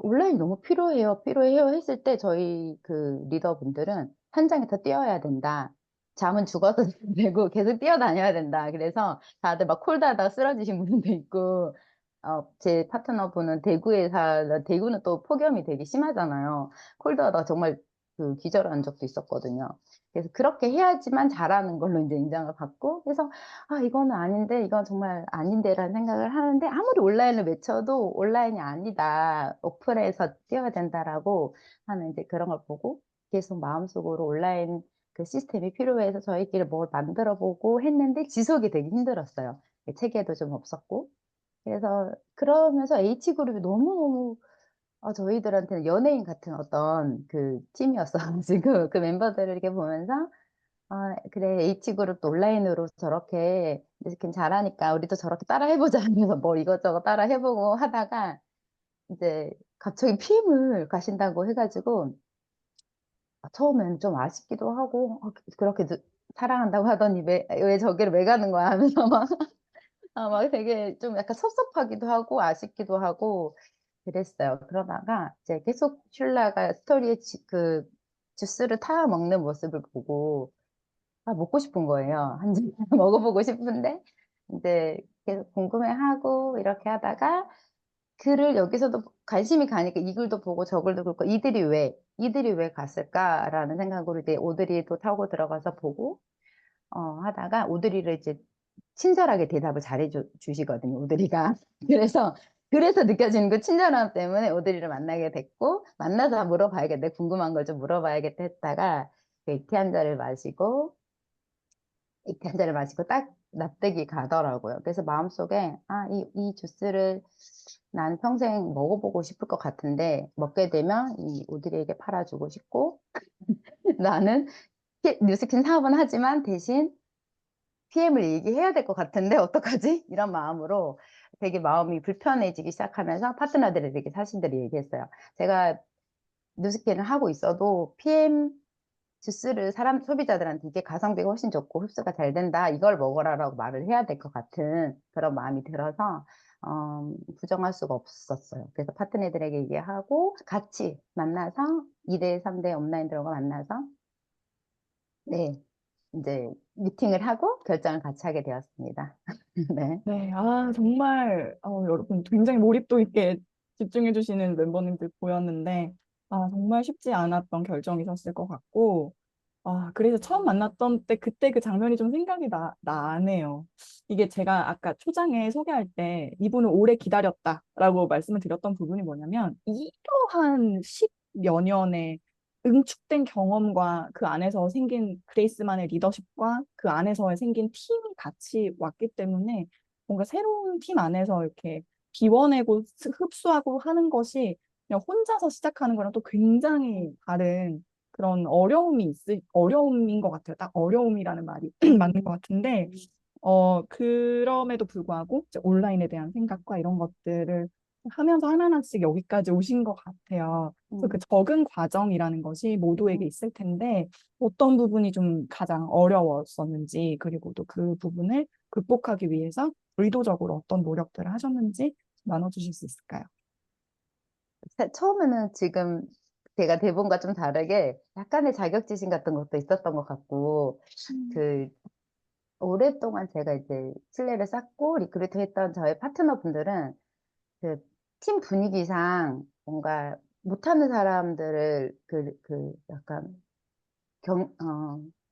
온라인 너무 필요해요 했을 때 저희 그 리더분들은 현장에 더 뛰어야 된다. 잠은 죽어도 되고 계속 뛰어다녀야 된다. 그래서 다들 막 콜드하다가 쓰러지신 분도 있고, 제 파트너분은 대구에 대구는 또 폭염이 되게 심하잖아요. 콜드하다가 정말 그 기절한 적도 있었거든요. 그래서 그렇게 해야지만 잘하는 걸로 이제 인정을 받고, 그래서 아, 이거는 아닌데, 이건 정말 아닌데라는 생각을 하는데, 아무리 온라인을 외쳐도 온라인이 아니다, 오픈해서 뛰어야 된다라고 하는 이제 그런 걸 보고, 계속 마음속으로 온라인 그 시스템이 필요해서 저희끼리 뭘 만들어 보고 했는데 지속이 되게 힘들었어요. 체계도 좀 없었고. 그래서 그러면서 H그룹이 너무너무 저희들한테는 연예인 같은 어떤 그 팀이었어가지고 그 멤버들을 이렇게 보면서 아, 그래, H그룹도 온라인으로 저렇게 이렇게 잘하니까 우리도 저렇게 따라 해보자 하면서 뭐 이것저것 따라 해보고 하다가 이제 갑자기 PM을 가신다고 해가지고 처음엔 좀 아쉽기도 하고 그렇게 사랑한다고 하더니 왜 저기를 왜 가는 거야 하면서 막 되게 좀 약간 섭섭하기도 하고 아쉽기도 하고 그랬어요. 그러다가 이제 계속 슐라가 스토리에 그 주스를 타 먹는 모습을 보고 먹고 싶은 거예요. 한 잔 먹어보고 싶은데 이제 계속 궁금해하고 이렇게 하다가 글을 여기서도 관심이 가니까 이 글도 보고 저 글도 보고 이들이 왜 갔을까라는 생각으로 이제 오드리도 타고 들어가서 보고 하다가 오드리를 이제 친절하게 대답을 잘해 주시거든요, 오드리가. 그래서 느껴지는 그 친절함 때문에 오드리를 만나게 됐고, 만나서 물어봐야겠다, 궁금한 걸 좀 물어봐야겠다 했다가, 그 이티 한 잔을 마시고 딱 납득이 가더라고요. 그래서 마음속에, 이 주스를 난 평생 먹어보고 싶을 것 같은데, 먹게 되면 이 오드리에게 팔아주고 싶고, 나는 뉴스킨 사업은 하지만 대신 PM을 얘기해야 될 것 같은데 어떡하지? 이런 마음으로 되게 마음이 불편해지기 시작하면서 파트너들에게 사실대로 얘기했어요. 제가 뉴스캔을 하고 있어도 PM 주스를 소비자들한테 이게 가성비가 훨씬 좋고 흡수가 잘 된다. 이걸 먹어라라고 말을 해야 될 것 같은 그런 마음이 들어서 부정할 수가 없었어요. 그래서 파트너들에게 얘기하고 같이 만나서 2대 3대 온라인 들어가 만나서 네, 이제 미팅을 하고 결정을 같이 하게 되었습니다. 네. 네, 정말 여러분 굉장히 몰입도 있게 집중해 주시는 멤버님들 보였는데 정말 쉽지 않았던 결정이셨을 것 같고 그래서 처음 만났던 때 그때 그 장면이 좀 생각이 나네요. 이게 제가 아까 초장에 소개할 때 이분을 오래 기다렸다라고 말씀을 드렸던 부분이 뭐냐면 이러한 10여 년의 응축된 경험과 그 안에서 생긴 그레이스만의 리더십과 그 안에서 생긴 팀이 같이 왔기 때문에 뭔가 새로운 팀 안에서 이렇게 비워내고 흡수하고 하는 것이 그냥 혼자서 시작하는 거랑 또 굉장히 다른 그런 어려움인 것 같아요. 딱 어려움이라는 말이 맞는 것 같은데, 그럼에도 불구하고 이제 온라인에 대한 생각과 이런 것들을 하면서 하나하나씩 여기까지 오신 것 같아요. 그래서 그 적응 과정이라는 것이 모두에게 있을 텐데, 어떤 부분이 좀 가장 어려웠었는지, 그리고 또 그 부분을 극복하기 위해서 의도적으로 어떤 노력들을 하셨는지 나눠주실 수 있을까요? 처음에는 지금 제가 대본과 좀 다르게 약간의 자격지심 같은 것도 있었던 것 같고, 그 오랫동안 제가 이제 신뢰를 쌓고 리크루트 했던 저희 파트너분들은 그 팀 분위기상 뭔가 못하는 사람들을 약간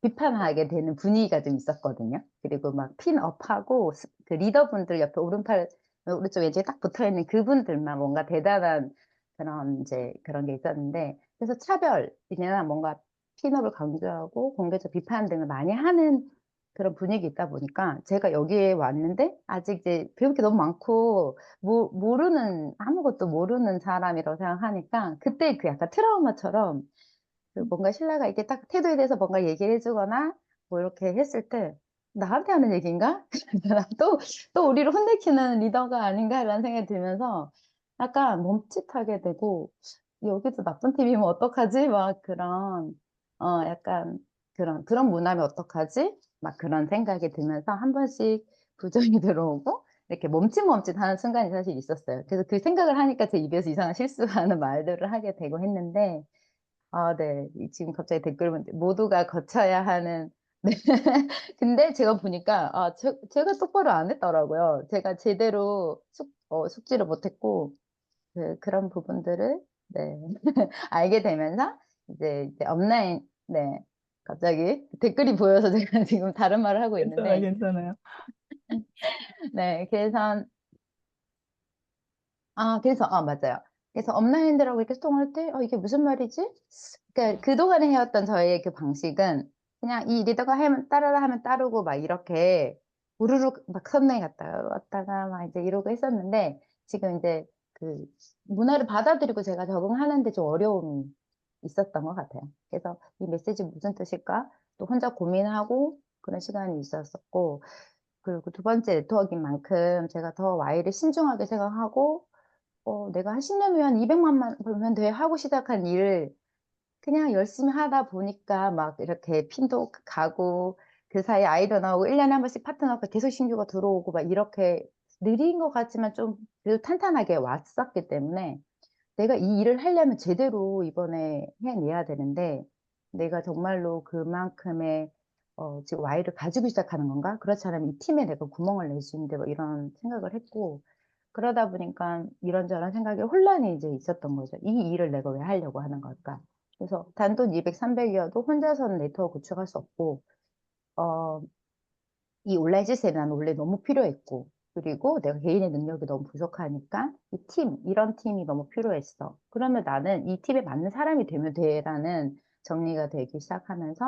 비판하게 되는 분위기가 좀 있었거든요. 그리고 막 핀업하고 그 리더분들 옆에 오른쪽 왼쪽에 딱 붙어 있는 그분들만 뭔가 대단한 그런 이제 그런 게 있었는데, 그래서 차별이나 뭔가 핀업을 강조하고 공개적 비판 등을 많이 하는 그런 분위기 있다 보니까 제가 여기에 왔는데 아직 이제 배울 게 너무 많고 아무것도 모르는 사람이라고 생각하니까 그때 그 약간 트라우마처럼 그 뭔가 신라가 이렇게 딱 태도에 대해서 뭔가 얘기를 해주거나 뭐 이렇게 했을 때 나한테 하는 얘기인가? 또 우리를 혼내키는 리더가 아닌가라는 생각이 들면서 약간 멈칫하게 되고 여기도 나쁜 팀이면 어떡하지? 막 그런 약간 그런 문화면 어떡하지? 막 그런 생각이 들면서 한 번씩 부정이 들어오고 이렇게 멈칫멈칫하는 순간이 사실 있었어요. 그래서 그 생각을 하니까 제 입에서 이상한 실수하는 말들을 하게 되고 했는데 네. 지금 갑자기 댓글 보는데 모두가 거쳐야 하는 네. 근데 제가 보니까 제가 똑바로 안 했더라고요. 제가 제대로 숙지를 못 했고 그런 부분들을 네. 알게 되면서 이제 업라인, 네. 갑자기 댓글이 보여서 제가 지금 다른 말을 하고 괜찮아요, 있는데, 괜찮아요. 네. 맞아요. 그래서 업라인들하고 이렇게 소통할 때, 이게 무슨 말이지? 그러니까 그동안에 해왔던 저의 그 방식은 그냥 이 리더가 하면 따르라 하면 따르고 막 이렇게 우르르 막 선내 갔다가 막 이제 이러고 했었는데, 지금 이제 그 문화를 받아들이고 제가 적응하는데 좀 어려움이 있었던 것 같아요. 그래서 이 메시지 무슨 뜻일까? 또 혼자 고민하고 그런 시간이 있었었고, 그리고 두 번째 네트워크인 만큼 제가 더 Y를 신중하게 생각하고, 내가 한 10년 후에 한 200만만 벌면 돼 하고 시작한 일을 그냥 열심히 하다 보니까 막 이렇게 핀도 가고, 그 사이에 아이도 나오고 1년에 한 번씩 파트너가 계속 신규가 들어오고 막 이렇게 느린 것 같지만 좀 그래도 탄탄하게 왔었기 때문에, 내가 이 일을 하려면 제대로 이번에 해내야 되는데, 내가 정말로 그만큼의 지금 Y를 가지고 시작하는 건가? 그렇지 않으면 이 팀에 내가 구멍을 낼 수 있는데 뭐 이런 생각을 했고, 그러다 보니까 이런저런 생각에 혼란이 이제 있었던 거죠. 이 일을 내가 왜 하려고 하는 걸까? 그래서 단돈 200, 300이어도 혼자서는 네트워크 구축할 수 없고, 어, 이 온라인 시스템이 나는 원래 너무 필요했고, 그리고 내가 개인의 능력이 너무 부족하니까 이런 팀이 너무 필요했어. 그러면 나는 이 팀에 맞는 사람이 되면 돼라는 정리가 되기 시작하면서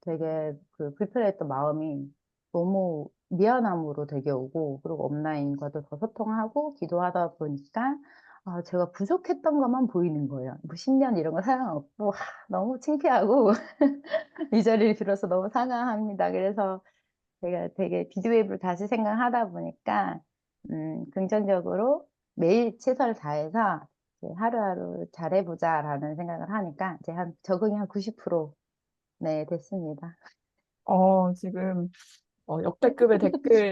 되게 그 불편했던 마음이 너무 미안함으로 되게 오고, 그리고 업라인과도 더 소통하고 기도하다 보니까 제가 부족했던 것만 보이는 거예요. 뭐 10년 이런 거 사용없고 너무 창피하고 이 자리를 빌어서 너무 사과합니다. 그래서 제가 되게 비즈웨이브를 다시 생각하다 보니까, 긍정적으로 매일 최선을 다해서 이제 하루하루 잘해보자라는 생각을 하니까 이제 적응이 한 90% 네, 됐습니다. 지금 역대급의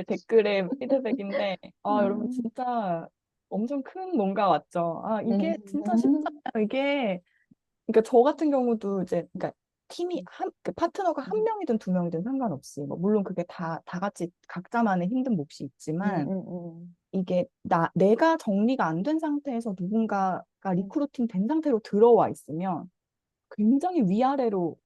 댓글의 피드백인데, 여러분 음, 진짜 엄청 큰 뭔가 왔죠. 이게 진짜 음, 쉽잖아요. 그러니까 저 같은 경우도 이제, 그러니까 그 파트너가 한 명이든 두 명이든 상관없이, 뭐 물론 그게 다 같이 각자만의 힘든 몫이 음, 있지만, 음, 이게 내가 정리가 안 된 상태에서 누군가가 음, 리크루팅 된 상태로 들어와 있으면 굉장히 위아래로,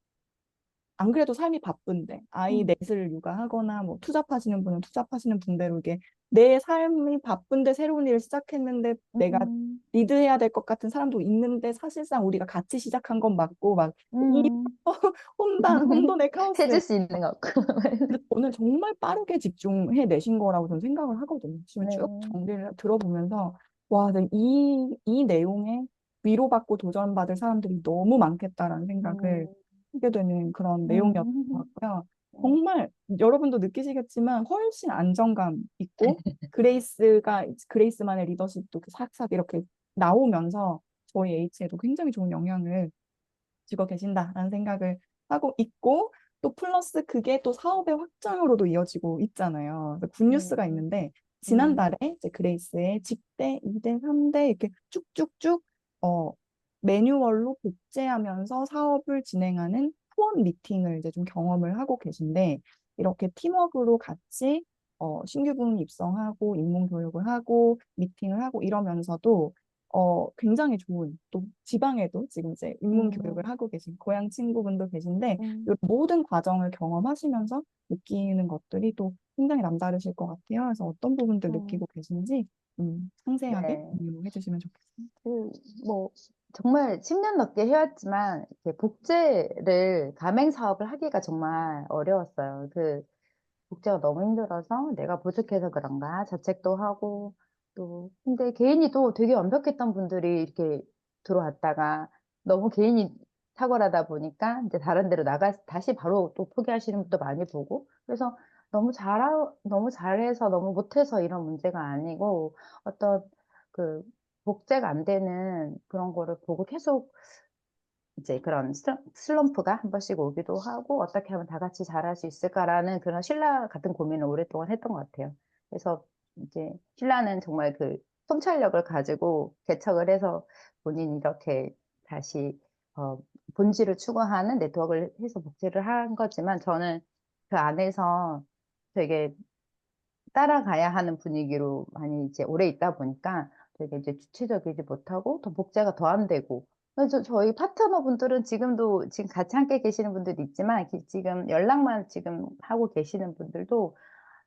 안 그래도 삶이 바쁜데 아이 음, 넷을 육아하거나 뭐 투잡하시는 분은 투잡하시는 분대로 이게 내 삶이 바쁜데 새로운 일을 시작했는데 내가 음, 리드해야 될 것 같은 사람도 있는데 사실상 우리가 같이 시작한 건 맞고 막 이 음. 혼돈의 카오스에, 해줄 수 있는 거 없고. 근데 저는 정말 빠르게 집중해 내신 거라고 저는 생각을 하거든요. 지금 쭉 네. 정리를 들어보면서 와, 근데 이 내용에 위로받고 도전받을 사람들이 너무 많겠다라는 생각을 음, 하게 되는 그런 내용이었던 것 음, 같고요. 정말 여러분도 느끼시겠지만 훨씬 안정감 있고 그레이스만의 리더십도 싹싹 이렇게 나오면서 저희 H에도 굉장히 좋은 영향을 주고 계신다라는 생각을 하고 있고, 또 플러스 그게 또 사업의 확장으로도 이어지고 있잖아요. 그래서 굿뉴스가 음, 있는데 음, 지난달에 이제 그레이스의 직대, 2대, 3대 이렇게 쭉쭉쭉 어, 매뉴얼로 복제하면서 사업을 진행하는 후원 미팅을 이제 좀 경험을 하고 계신데, 이렇게 팀워크로 같이 신규 부문 입성하고 입문 교육을 하고 미팅을 하고 이러면서도 굉장히 좋은, 또 지방에도 지금 이제 입문 음, 교육을 하고 계신 고향 친구분도 계신데, 이 음, 모든 과정을 경험하시면서 느끼는 것들이 또 굉장히 남다르실 것 같아요. 그래서 어떤 부분들 음. 느끼고 계신지 상세하게 네. 공유해 주시면 좋겠습니다. 그, 뭐, 정말 10년 넘게 해왔지만, 이렇게 복제를, 가맹 사업을 하기가 정말 어려웠어요. 복제가 너무 힘들어서 내가 부족해서 그런가 자책도 하고, 또, 근데 개인이 또 되게 완벽했던 분들이 이렇게 들어왔다가 너무 개인이 탁월하다 보니까 이제 다른 데로 다시 바로 또 포기하시는 분도 많이 보고, 그래서 너무 잘해서 너무 못해서 이런 문제가 아니고, 어떤 그 복제가 안 되는 그런 거를 보고 계속 이제 그런 슬럼프가 한 번씩 오기도 하고, 어떻게 하면 다 같이 잘할 수 있을까라는 그런 신라 같은 고민을 오랫동안 했던 것 같아요. 그래서 이제 신라는 정말 그 통찰력을 가지고 개척을 해서 본인이 이렇게 다시 어, 본질을 추구하는 네트워크를 해서 복제를 한 거지만, 저는 그 안에서 되게 따라가야 하는 분위기로 많이 이제 오래 있다 보니까 되게 이제 주체적이지 못하고 더 복제가 더 안 되고, 그래서 저희 파트너분들은 지금도 지금 같이 함께 계시는 분들도 있지만 지금 연락만 지금 하고 계시는 분들도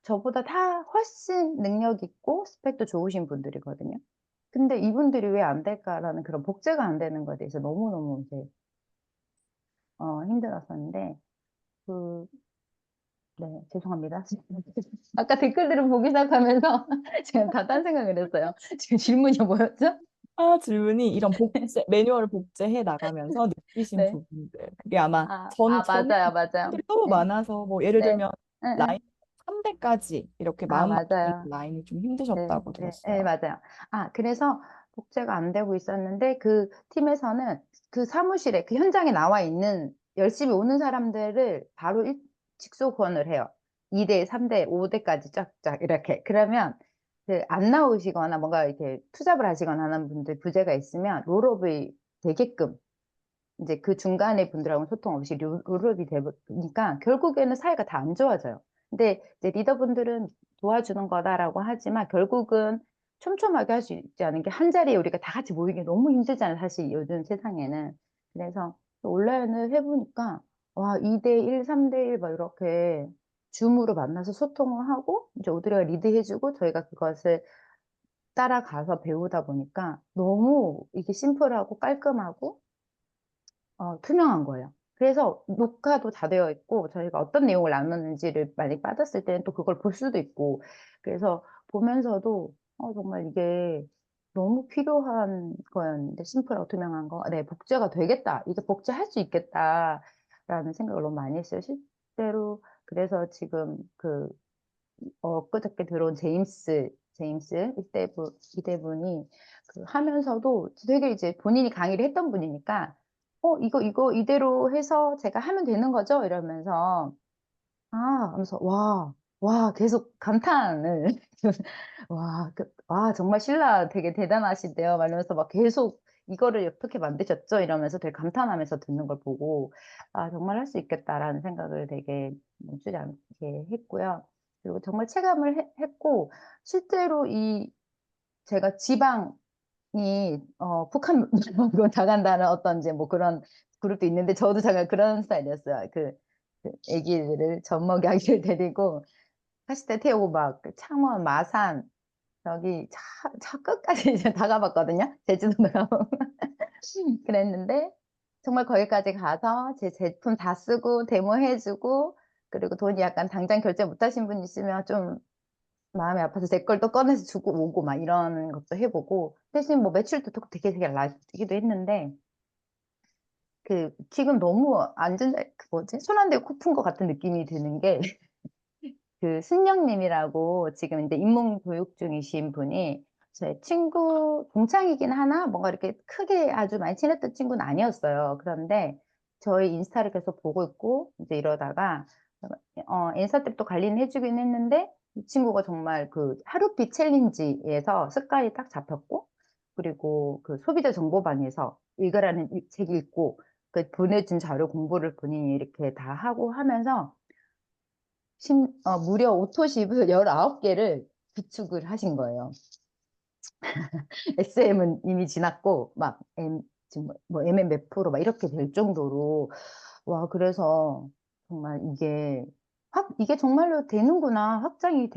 저보다 다 훨씬 능력 있고 스펙도 좋으신 분들이거든요. 근데 이분들이 왜 안 될까라는 그런 복제가 안 되는 거에 대해서 너무너무 이제 힘들었었는데 그 네, 죄송합니다. 아까 댓글들을 보기 시작하면서 제가 다 딴 생각을 했어요. 지금 질문이 뭐였죠? 질문이 이런 복제, 매뉴얼을 복제해 나가면서 느끼신 네. 부분들. 그게 아마 전에 맞아요, 맞아요. 분들이 너무 네, 많아서, 뭐, 예를 네, 들면, 응, 응. 라인 3대까지 이렇게 마음 맞추는 맞아요. 라인이 좀 네, 힘드셨다고 네, 들었어요. 네, 맞아요. 그래서 복제가 안 되고 있었는데 그 팀에서는 그 사무실에 그 현장에 나와 있는 열심히 오는 사람들을 바로 직소 구원을 해요. 2대, 3대, 5대까지 쫙쫙 이렇게. 그러면 그 안 나오시거나 뭔가 이렇게 투잡을 하시거나 하는 분들 부재가 있으면 롤업이 되게끔 이제 그 중간에 분들하고는 소통 없이 롤업이 되니까 결국에는 사이가 다 안 좋아져요. 근데 이제 리더분들은 도와주는 거다라고 하지만 결국은 촘촘하게 할 수 있지 않은 게 한 자리에 우리가 다 같이 모이기 너무 힘들잖아요. 사실 요즘 세상에는. 그래서 온라인을 해보니까 와, 2대1, 3대1 막 이렇게 줌으로 만나서 소통을 하고 이제 오드리가 리드해주고 저희가 그것을 따라가서 배우다 보니까 너무 이게 심플하고 깔끔하고 투명한 거예요. 그래서 녹화도 다 되어 있고 저희가 어떤 내용을 나눴는지를 많이 받았을 때는 또 그걸 볼 수도 있고 그래서 보면서도 정말 이게 너무 필요한 거였는데 심플하고 투명한 거. 네, 복제가 되겠다. 이게 복제할 수 있겠다라는 생각을 너무 많이 했어요. 실제로 그래서 지금 엊그저께 들어온 제임스 이대분이 하면서도 되게 이제 본인이 강의를 했던 분이니까 이거 이대로 해서 제가 하면 되는 거죠? 이러면서 하면서 와 계속 감탄을 정말 신라 되게 대단하시대요. 막 이러면서 막 계속 이거를 어떻게 만드셨죠? 이러면서 되게 감탄하면서 듣는 걸 보고 정말 할 수 있겠다라는 생각을 되게 멈추지 않게 했고요. 그리고 정말 체감을 했고 실제로 제가 지방이 북한 나간다는 어떤 이제 뭐 그런 그룹도 있는데 저도 잠깐 그런 스타일이었어요. 그 애기들을 젖먹이 아기를 데리고 카시트 태우고 막그 창원, 마산 저기 차 끝까지 이제 다 가봤거든요. 제주도도 가보고 그랬는데 정말 거기까지 가서 제 제품 다 쓰고 데모해주고 그리고 돈이 약간 당장 결제 못하신 분 있으면 좀 마음이 아파서 제 걸 또 꺼내서 주고 오고 막 이런 것도 해보고 대신 뭐 매출도 또 되게 나기도 했는데 지금 너무 뭐지? 손 안 대고 코 푼 것 같은 느낌이 드는 게 순영님이라고 지금 이제 입문 교육 중이신 분이 제 친구 동창이긴 하나 뭔가 이렇게 크게 아주 많이 친했던 친구는 아니었어요. 그런데 저희 인스타를 계속 보고 있고 이제 이러다가 인스타 때부터 관리는 해주긴 했는데 이 친구가 정말 하루빛 챌린지에서 습관이 딱 잡혔고 그리고 소비자 정보방에서 읽으라는 책 읽고 보내준 자료 공부를 본인이 이렇게 다 하고 하면서 무려 오토십을 19개를 구축을 하신 거예요. SM은 이미 지났고, 지금 뭐 MM 몇 프로 막 이렇게 될 정도로, 그래서 정말 이게 정말로 되는구나. 확장이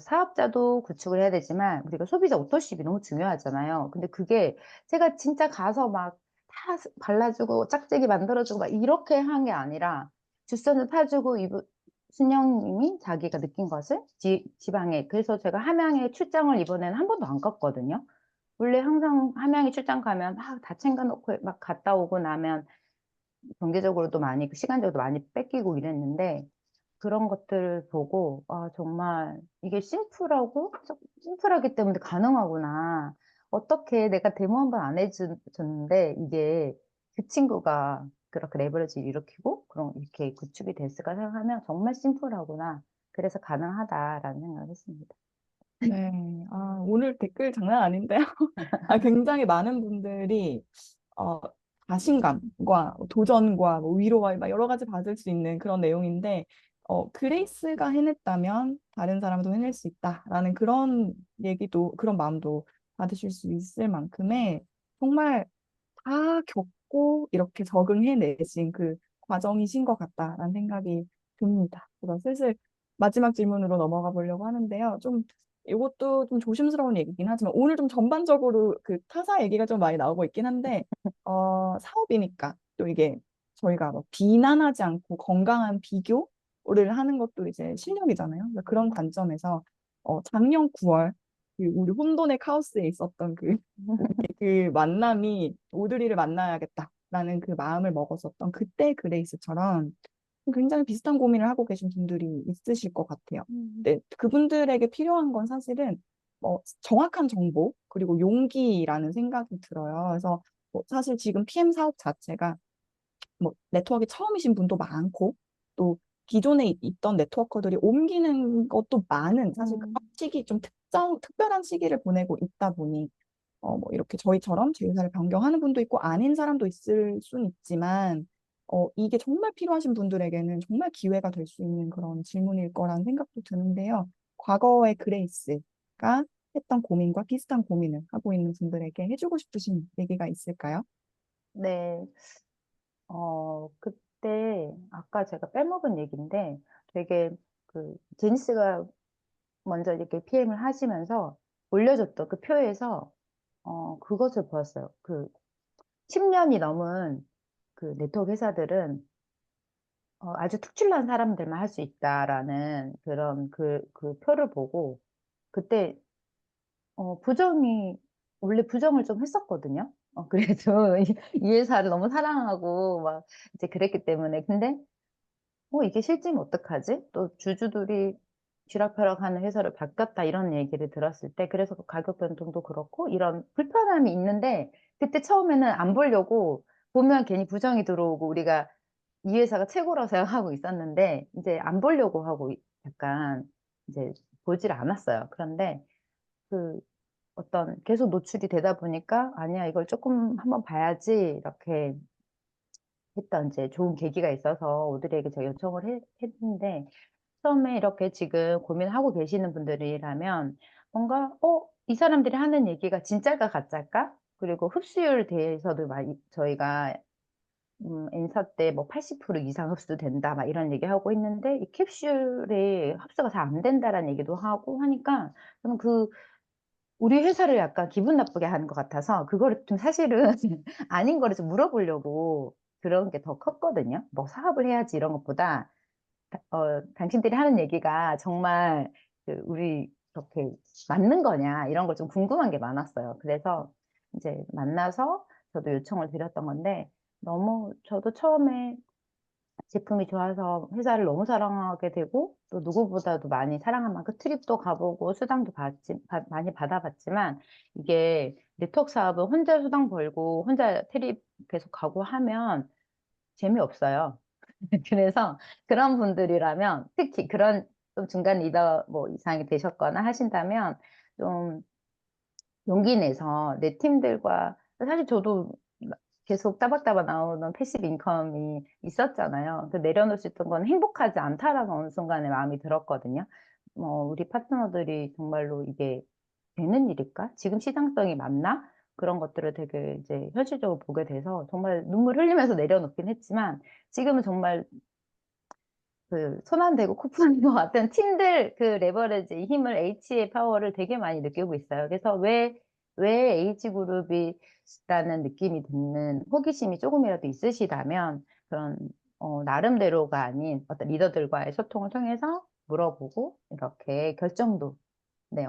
사업자도 구축을 해야 되지만, 우리가 소비자 오토십이 너무 중요하잖아요. 근데 그게 제가 진짜 가서 막 다 발라주고, 짝짝이 만들어주고, 막 이렇게 한 게 아니라, 주선을 타주고, 순영님이 자기가 느낀 것을 지방에, 그래서 제가 함양에 출장을 이번에는 한 번도 안 갔거든요. 원래 항상 함양에 출장 가면 막 다 챙겨놓고 막 갔다 오고 나면 경제적으로도 많이, 시간적으로도 많이 뺏기고 이랬는데, 그런 것들을 보고, 정말 이게 심플하기 때문에 가능하구나. 어떻게 내가 데모 한 번 안 해줬는데, 이게 그 친구가 그렇게 레버리지를 일으키고, 그런, 이렇게 구축이 됐을까 생각하면 정말 심플하구나. 그래서 가능하다라는 생각을 했습니다. 네. 오늘 댓글 장난 아닌데요? 굉장히 많은 분들이 어, 자신감과 도전과 뭐 위로와 막 여러 가지 받을 수 있는 그런 내용인데, 그레이스가 해냈다면 다른 사람도 해낼 수 있다라는 그런 얘기도, 그런 마음도 받으실 수 있을 만큼의 정말 다 겪고 이렇게 적응해내신 그 과정이신 것 같다라는 생각이 듭니다. 그래서 슬슬 마지막 질문으로 넘어가 보려고 하는데요. 좀 이것도 좀 조심스러운 얘기긴 하지만 오늘 좀 전반적으로 그 타사 얘기가 좀 많이 나오고 있긴 한데 사업이니까 또 이게 저희가 뭐 비난하지 않고 건강한 비교를 하는 것도 이제 실력이잖아요. 그래서 그런 관점에서 작년 9월 우리 혼돈의 카오스에 있었던 그 만남이 오드리를 만나야겠다라는 그 마음을 먹었었던 그때 그레이스처럼 굉장히 비슷한 고민을 하고 계신 분들이 있으실 것 같아요. 근데 그분들에게 필요한 건 사실은 정확한 정보 그리고 용기라는 생각이 들어요. 그래서 사실 지금 PM 사업 자체가 네트워크에 처음이신 분도 많고 또 기존에 있던 네트워커들이 옮기는 것도 많은 사실 그런 시기 좀 특별한 시기를 보내고 있다 보니 이렇게 저희처럼 제휴사를 변경하는 분도 있고 아닌 사람도 있을 순 있지만 이게 정말 필요하신 분들에게는 정말 기회가 될 수 있는 그런 질문일 거라는 생각도 드는데요. 과거의 그레이스가 했던 고민과 비슷한 고민을 하고 있는 분들에게 해주고 싶으신 얘기가 있을까요? 네. 그때 아까 제가 빼먹은 얘기인데 되게 그 제니스가 먼저 이렇게 PM을 하시면서 올려줬던 그 표에서 그것을 보았어요. 그 10년이 넘은 그 네트워크 회사들은 아주 특출난 사람들만 할 수 있다라는 그런 그 표를 보고 그때 원래 부정을 좀 했었거든요. 그래도 이 회사를 너무 사랑하고 막 이제 그랬기 때문에. 근데 이게 실제면 어떡하지? 또 주주들이 쥐락펴락하는 회사로 바뀌었다 이런 얘기를 들었을 때 그래서 그 가격 변동도 그렇고 이런 불편함이 있는데 그때 처음에는 안 보려고 보면 괜히 부정이 들어오고 우리가 이 회사가 최고라고 생각하고 있었는데 이제 안 보려고 하고 약간 이제 보질 않았어요. 그런데 그 어떤 계속 노출이 되다 보니까 아니야 이걸 조금 한번 봐야지 이렇게 했던 이제 좋은 계기가 있어서 오드리에게 제가 요청을 했는데 처음에 이렇게 지금 고민하고 계시는 분들이라면 뭔가 이 사람들이 하는 얘기가 진짜일까 가짜일까? 그리고 흡수율에 대해서도 많이 저희가 인사 때 뭐 80% 이상 흡수된다 막 이런 얘기하고 있는데 이 캡슐이 흡수가 잘 안 된다라는 얘기도 하고 하니까 저는 우리 회사를 약간 기분 나쁘게 하는 것 같아서 그거를 좀 사실은 아닌 거를 좀 물어보려고 그런 게 더 컸거든요. 뭐 사업을 해야지 이런 것보다 당신들이 하는 얘기가 정말 우리 이렇게 맞는 거냐 이런 걸 좀 궁금한 게 많았어요. 그래서 이제 만나서 저도 요청을 드렸던 건데 너무 저도 처음에 제품이 좋아서 회사를 너무 사랑하게 되고 또 누구보다도 많이 사랑한 만큼 트립도 가보고 수당도 많이 받아봤지만 이게 네트워크 사업은 혼자 수당 벌고 혼자 트립 계속 가고 하면 재미없어요. 그래서 그런 분들이라면 특히 그런 좀 중간 리더 뭐 이상이 되셨거나 하신다면 좀 용기 내서 내 팀들과 사실 저도 계속 따박따박 나오는 패시브 인컴이 있었잖아요. 그 내려놓을 수 있던 건 행복하지 않다라는 어느 순간에 마음이 들었거든요. 우리 파트너들이 정말로 이게 되는 일일까? 지금 시장성이 맞나? 그런 것들을 되게 이제 현실적으로 보게 돼서 정말 눈물 흘리면서 내려놓긴 했지만 지금은 정말 손 안 대고 코 푸는 것 같은 팀들 레버리지 힘을 H의 파워를 되게 많이 느끼고 있어요. 그래서 왜 H그룹이라는 느낌이 드는 호기심이 조금이라도 있으시다면 그런 나름대로가 아닌 어떤 리더들과의 소통을 통해서 물어보고 이렇게 결정도 네,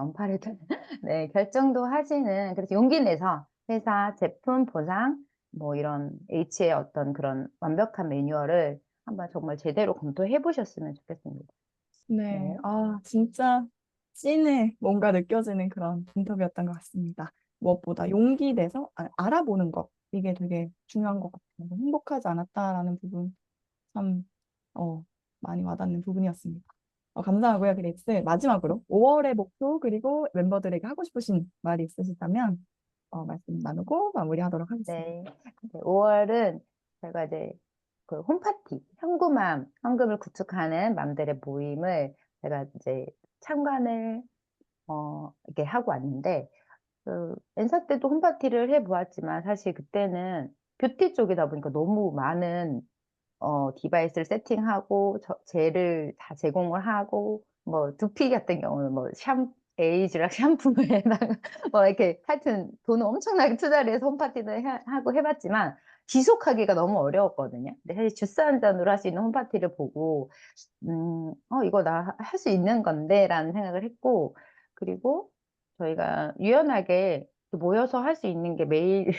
네, 결정도 하시는 그래서 용기 내서 회사 제품 보상 뭐 이런 H의 어떤 그런 완벽한 매뉴얼을 한번 정말 제대로 검토해 보셨으면 좋겠습니다. 네, 네. 진짜 찐에 뭔가 느껴지는 그런 인터뷰였던 것 같습니다. 무엇보다 용기 내서 알아보는 것, 이게 되게 중요한 것 같아요. 행복하지 않았다라는 부분, 참, 많이 와닿는 부분이었습니다. 감사하고요, 그레이스. 마지막으로 5월의 목표, 그리고 멤버들에게 하고 싶으신 말이 있으시다면, 말씀 나누고 마무리하도록 하겠습니다. 네. 5월은 제가 이제 그 홈파티, 현금을 구축하는 맘들의 모임을 제가 이제 참관을 이렇게 하고 왔는데 엔사 때도 홈파티를 해보았지만 사실 그때는 뷰티 쪽이다 보니까 너무 많은 디바이스를 세팅하고 젤을 다 제공을 하고 뭐 두피 같은 경우는 뭐 에이즈락 샴푸에다가 뭐 이렇게 하여튼 돈을 엄청나게 투자를 해서 홈파티를 하고 해봤지만 지속하기가 너무 어려웠거든요. 근데 사실 주스 한 잔으로 할 수 있는 홈파티를 보고 이거 나 할 수 있는 건데 라는 생각을 했고, 그리고 저희가 유연하게 모여서 할 수 있는 게 매일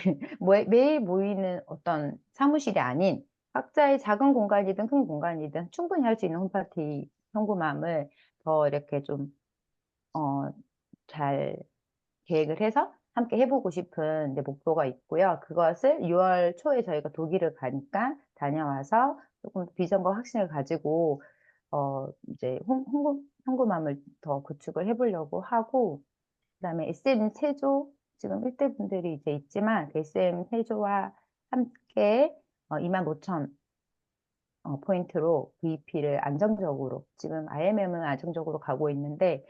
매일 모이는 어떤 사무실이 아닌 각자의 작은 공간이든 큰 공간이든 충분히 할 수 있는 홈파티 현구맘을 더 이렇게 좀 잘 계획을 해서 함께 해보고 싶은 이제 목표가 있고요. 그것을 6월 초에 저희가 독일을 가니까 다녀와서 조금 비전과 확신을 가지고 이제 현구맘을 더 구축을 해보려고 하고, 그다음에 SM 세조 지금 1대 분들이 이제 있지만 그 SM 세조와 함께 25,000 포인트로 VP를 안정적으로, 지금 IMM은 안정적으로 가고 있는데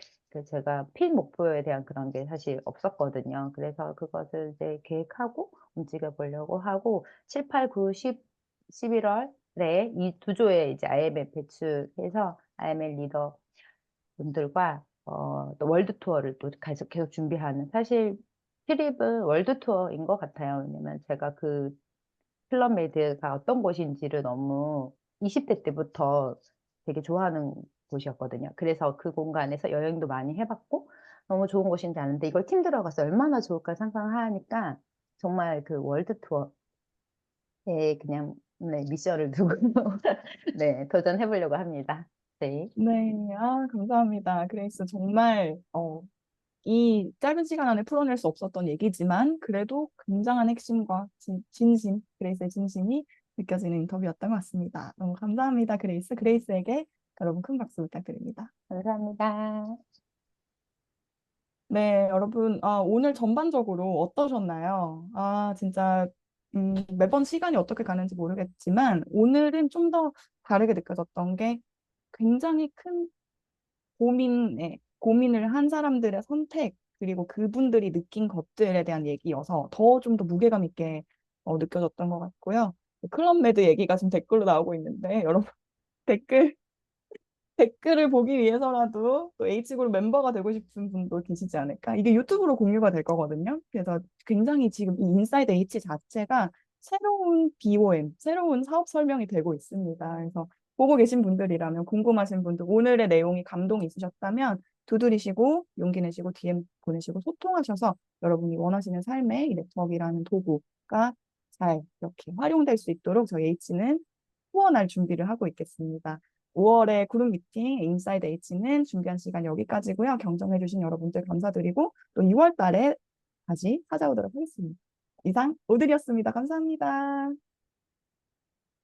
제가 필 목표에 대한 그런 게 사실 없었거든요. 그래서 그것을 이제 계획하고 움직여 보려고 하고 7, 8, 9, 10, 11월에 이 두 조의 이제 IMM 배출해서 IMM 리더 분들과 또 월드 투어를 또 계속 준비하는, 사실 트립은 월드 투어인 것 같아요. 왜냐면 제가 그 클럽메이드가 어떤 곳인지를 너무 20대 때부터 되게 좋아하는 곳이었거든요. 그래서 그 공간에서 여행도 많이 해봤고 너무 좋은 곳인지 아는데 이걸 팀 들어가서 얼마나 좋을까 상상하니까 정말 그 월드 투어에 그냥 네, 미션을 두고 네, 도전해 보려고 합니다. 네. 네, 감사합니다. 그레이스 정말 이 짧은 시간 안에 풀어낼 수 없었던 얘기지만 그래도 굉장한 핵심과 진심, 그레이스의 진심이 느껴지는 인터뷰였던 것 같습니다. 너무 감사합니다, 그레이스. 그레이스에게 여러분 큰 박수 부탁드립니다. 감사합니다. 네, 여러분, 오늘 전반적으로 어떠셨나요? 진짜 매번 시간이 어떻게 가는지 모르겠지만 오늘은 좀 더 다르게 느껴졌던 게 굉장히 큰 고민을 한 사람들의 선택, 그리고 그분들이 느낀 것들에 대한 얘기여서 더 좀 더 무게감 있게 느껴졌던 것 같고요. 클럽 메드 얘기가 지금 댓글로 나오고 있는데, 여러분 댓글, 댓글을 보기 위해서라도 또 H그룹 멤버가 되고 싶은 분도 계시지 않을까? 이게 유튜브로 공유가 될 거거든요. 그래서 굉장히 지금 이 인사이드 H 자체가 새로운 BOM, 새로운 사업 설명이 되고 있습니다. 그래서 보고 계신 분들이라면 궁금하신 분들, 오늘의 내용이 감동이 있으셨다면 두드리시고 용기 내시고 DM 보내시고 소통하셔서 여러분이 원하시는 삶의 이 네트워크라는 도구가 잘 이렇게 활용될 수 있도록 저희 H는 후원할 준비를 하고 있겠습니다. 5월에 그룹 미팅 인사이드 H는 준비한 시간 여기까지고요. 경청해주신 여러분들 감사드리고 또 6월 달에 다시 찾아오도록 하겠습니다. 이상 오드리였습니다. 감사합니다.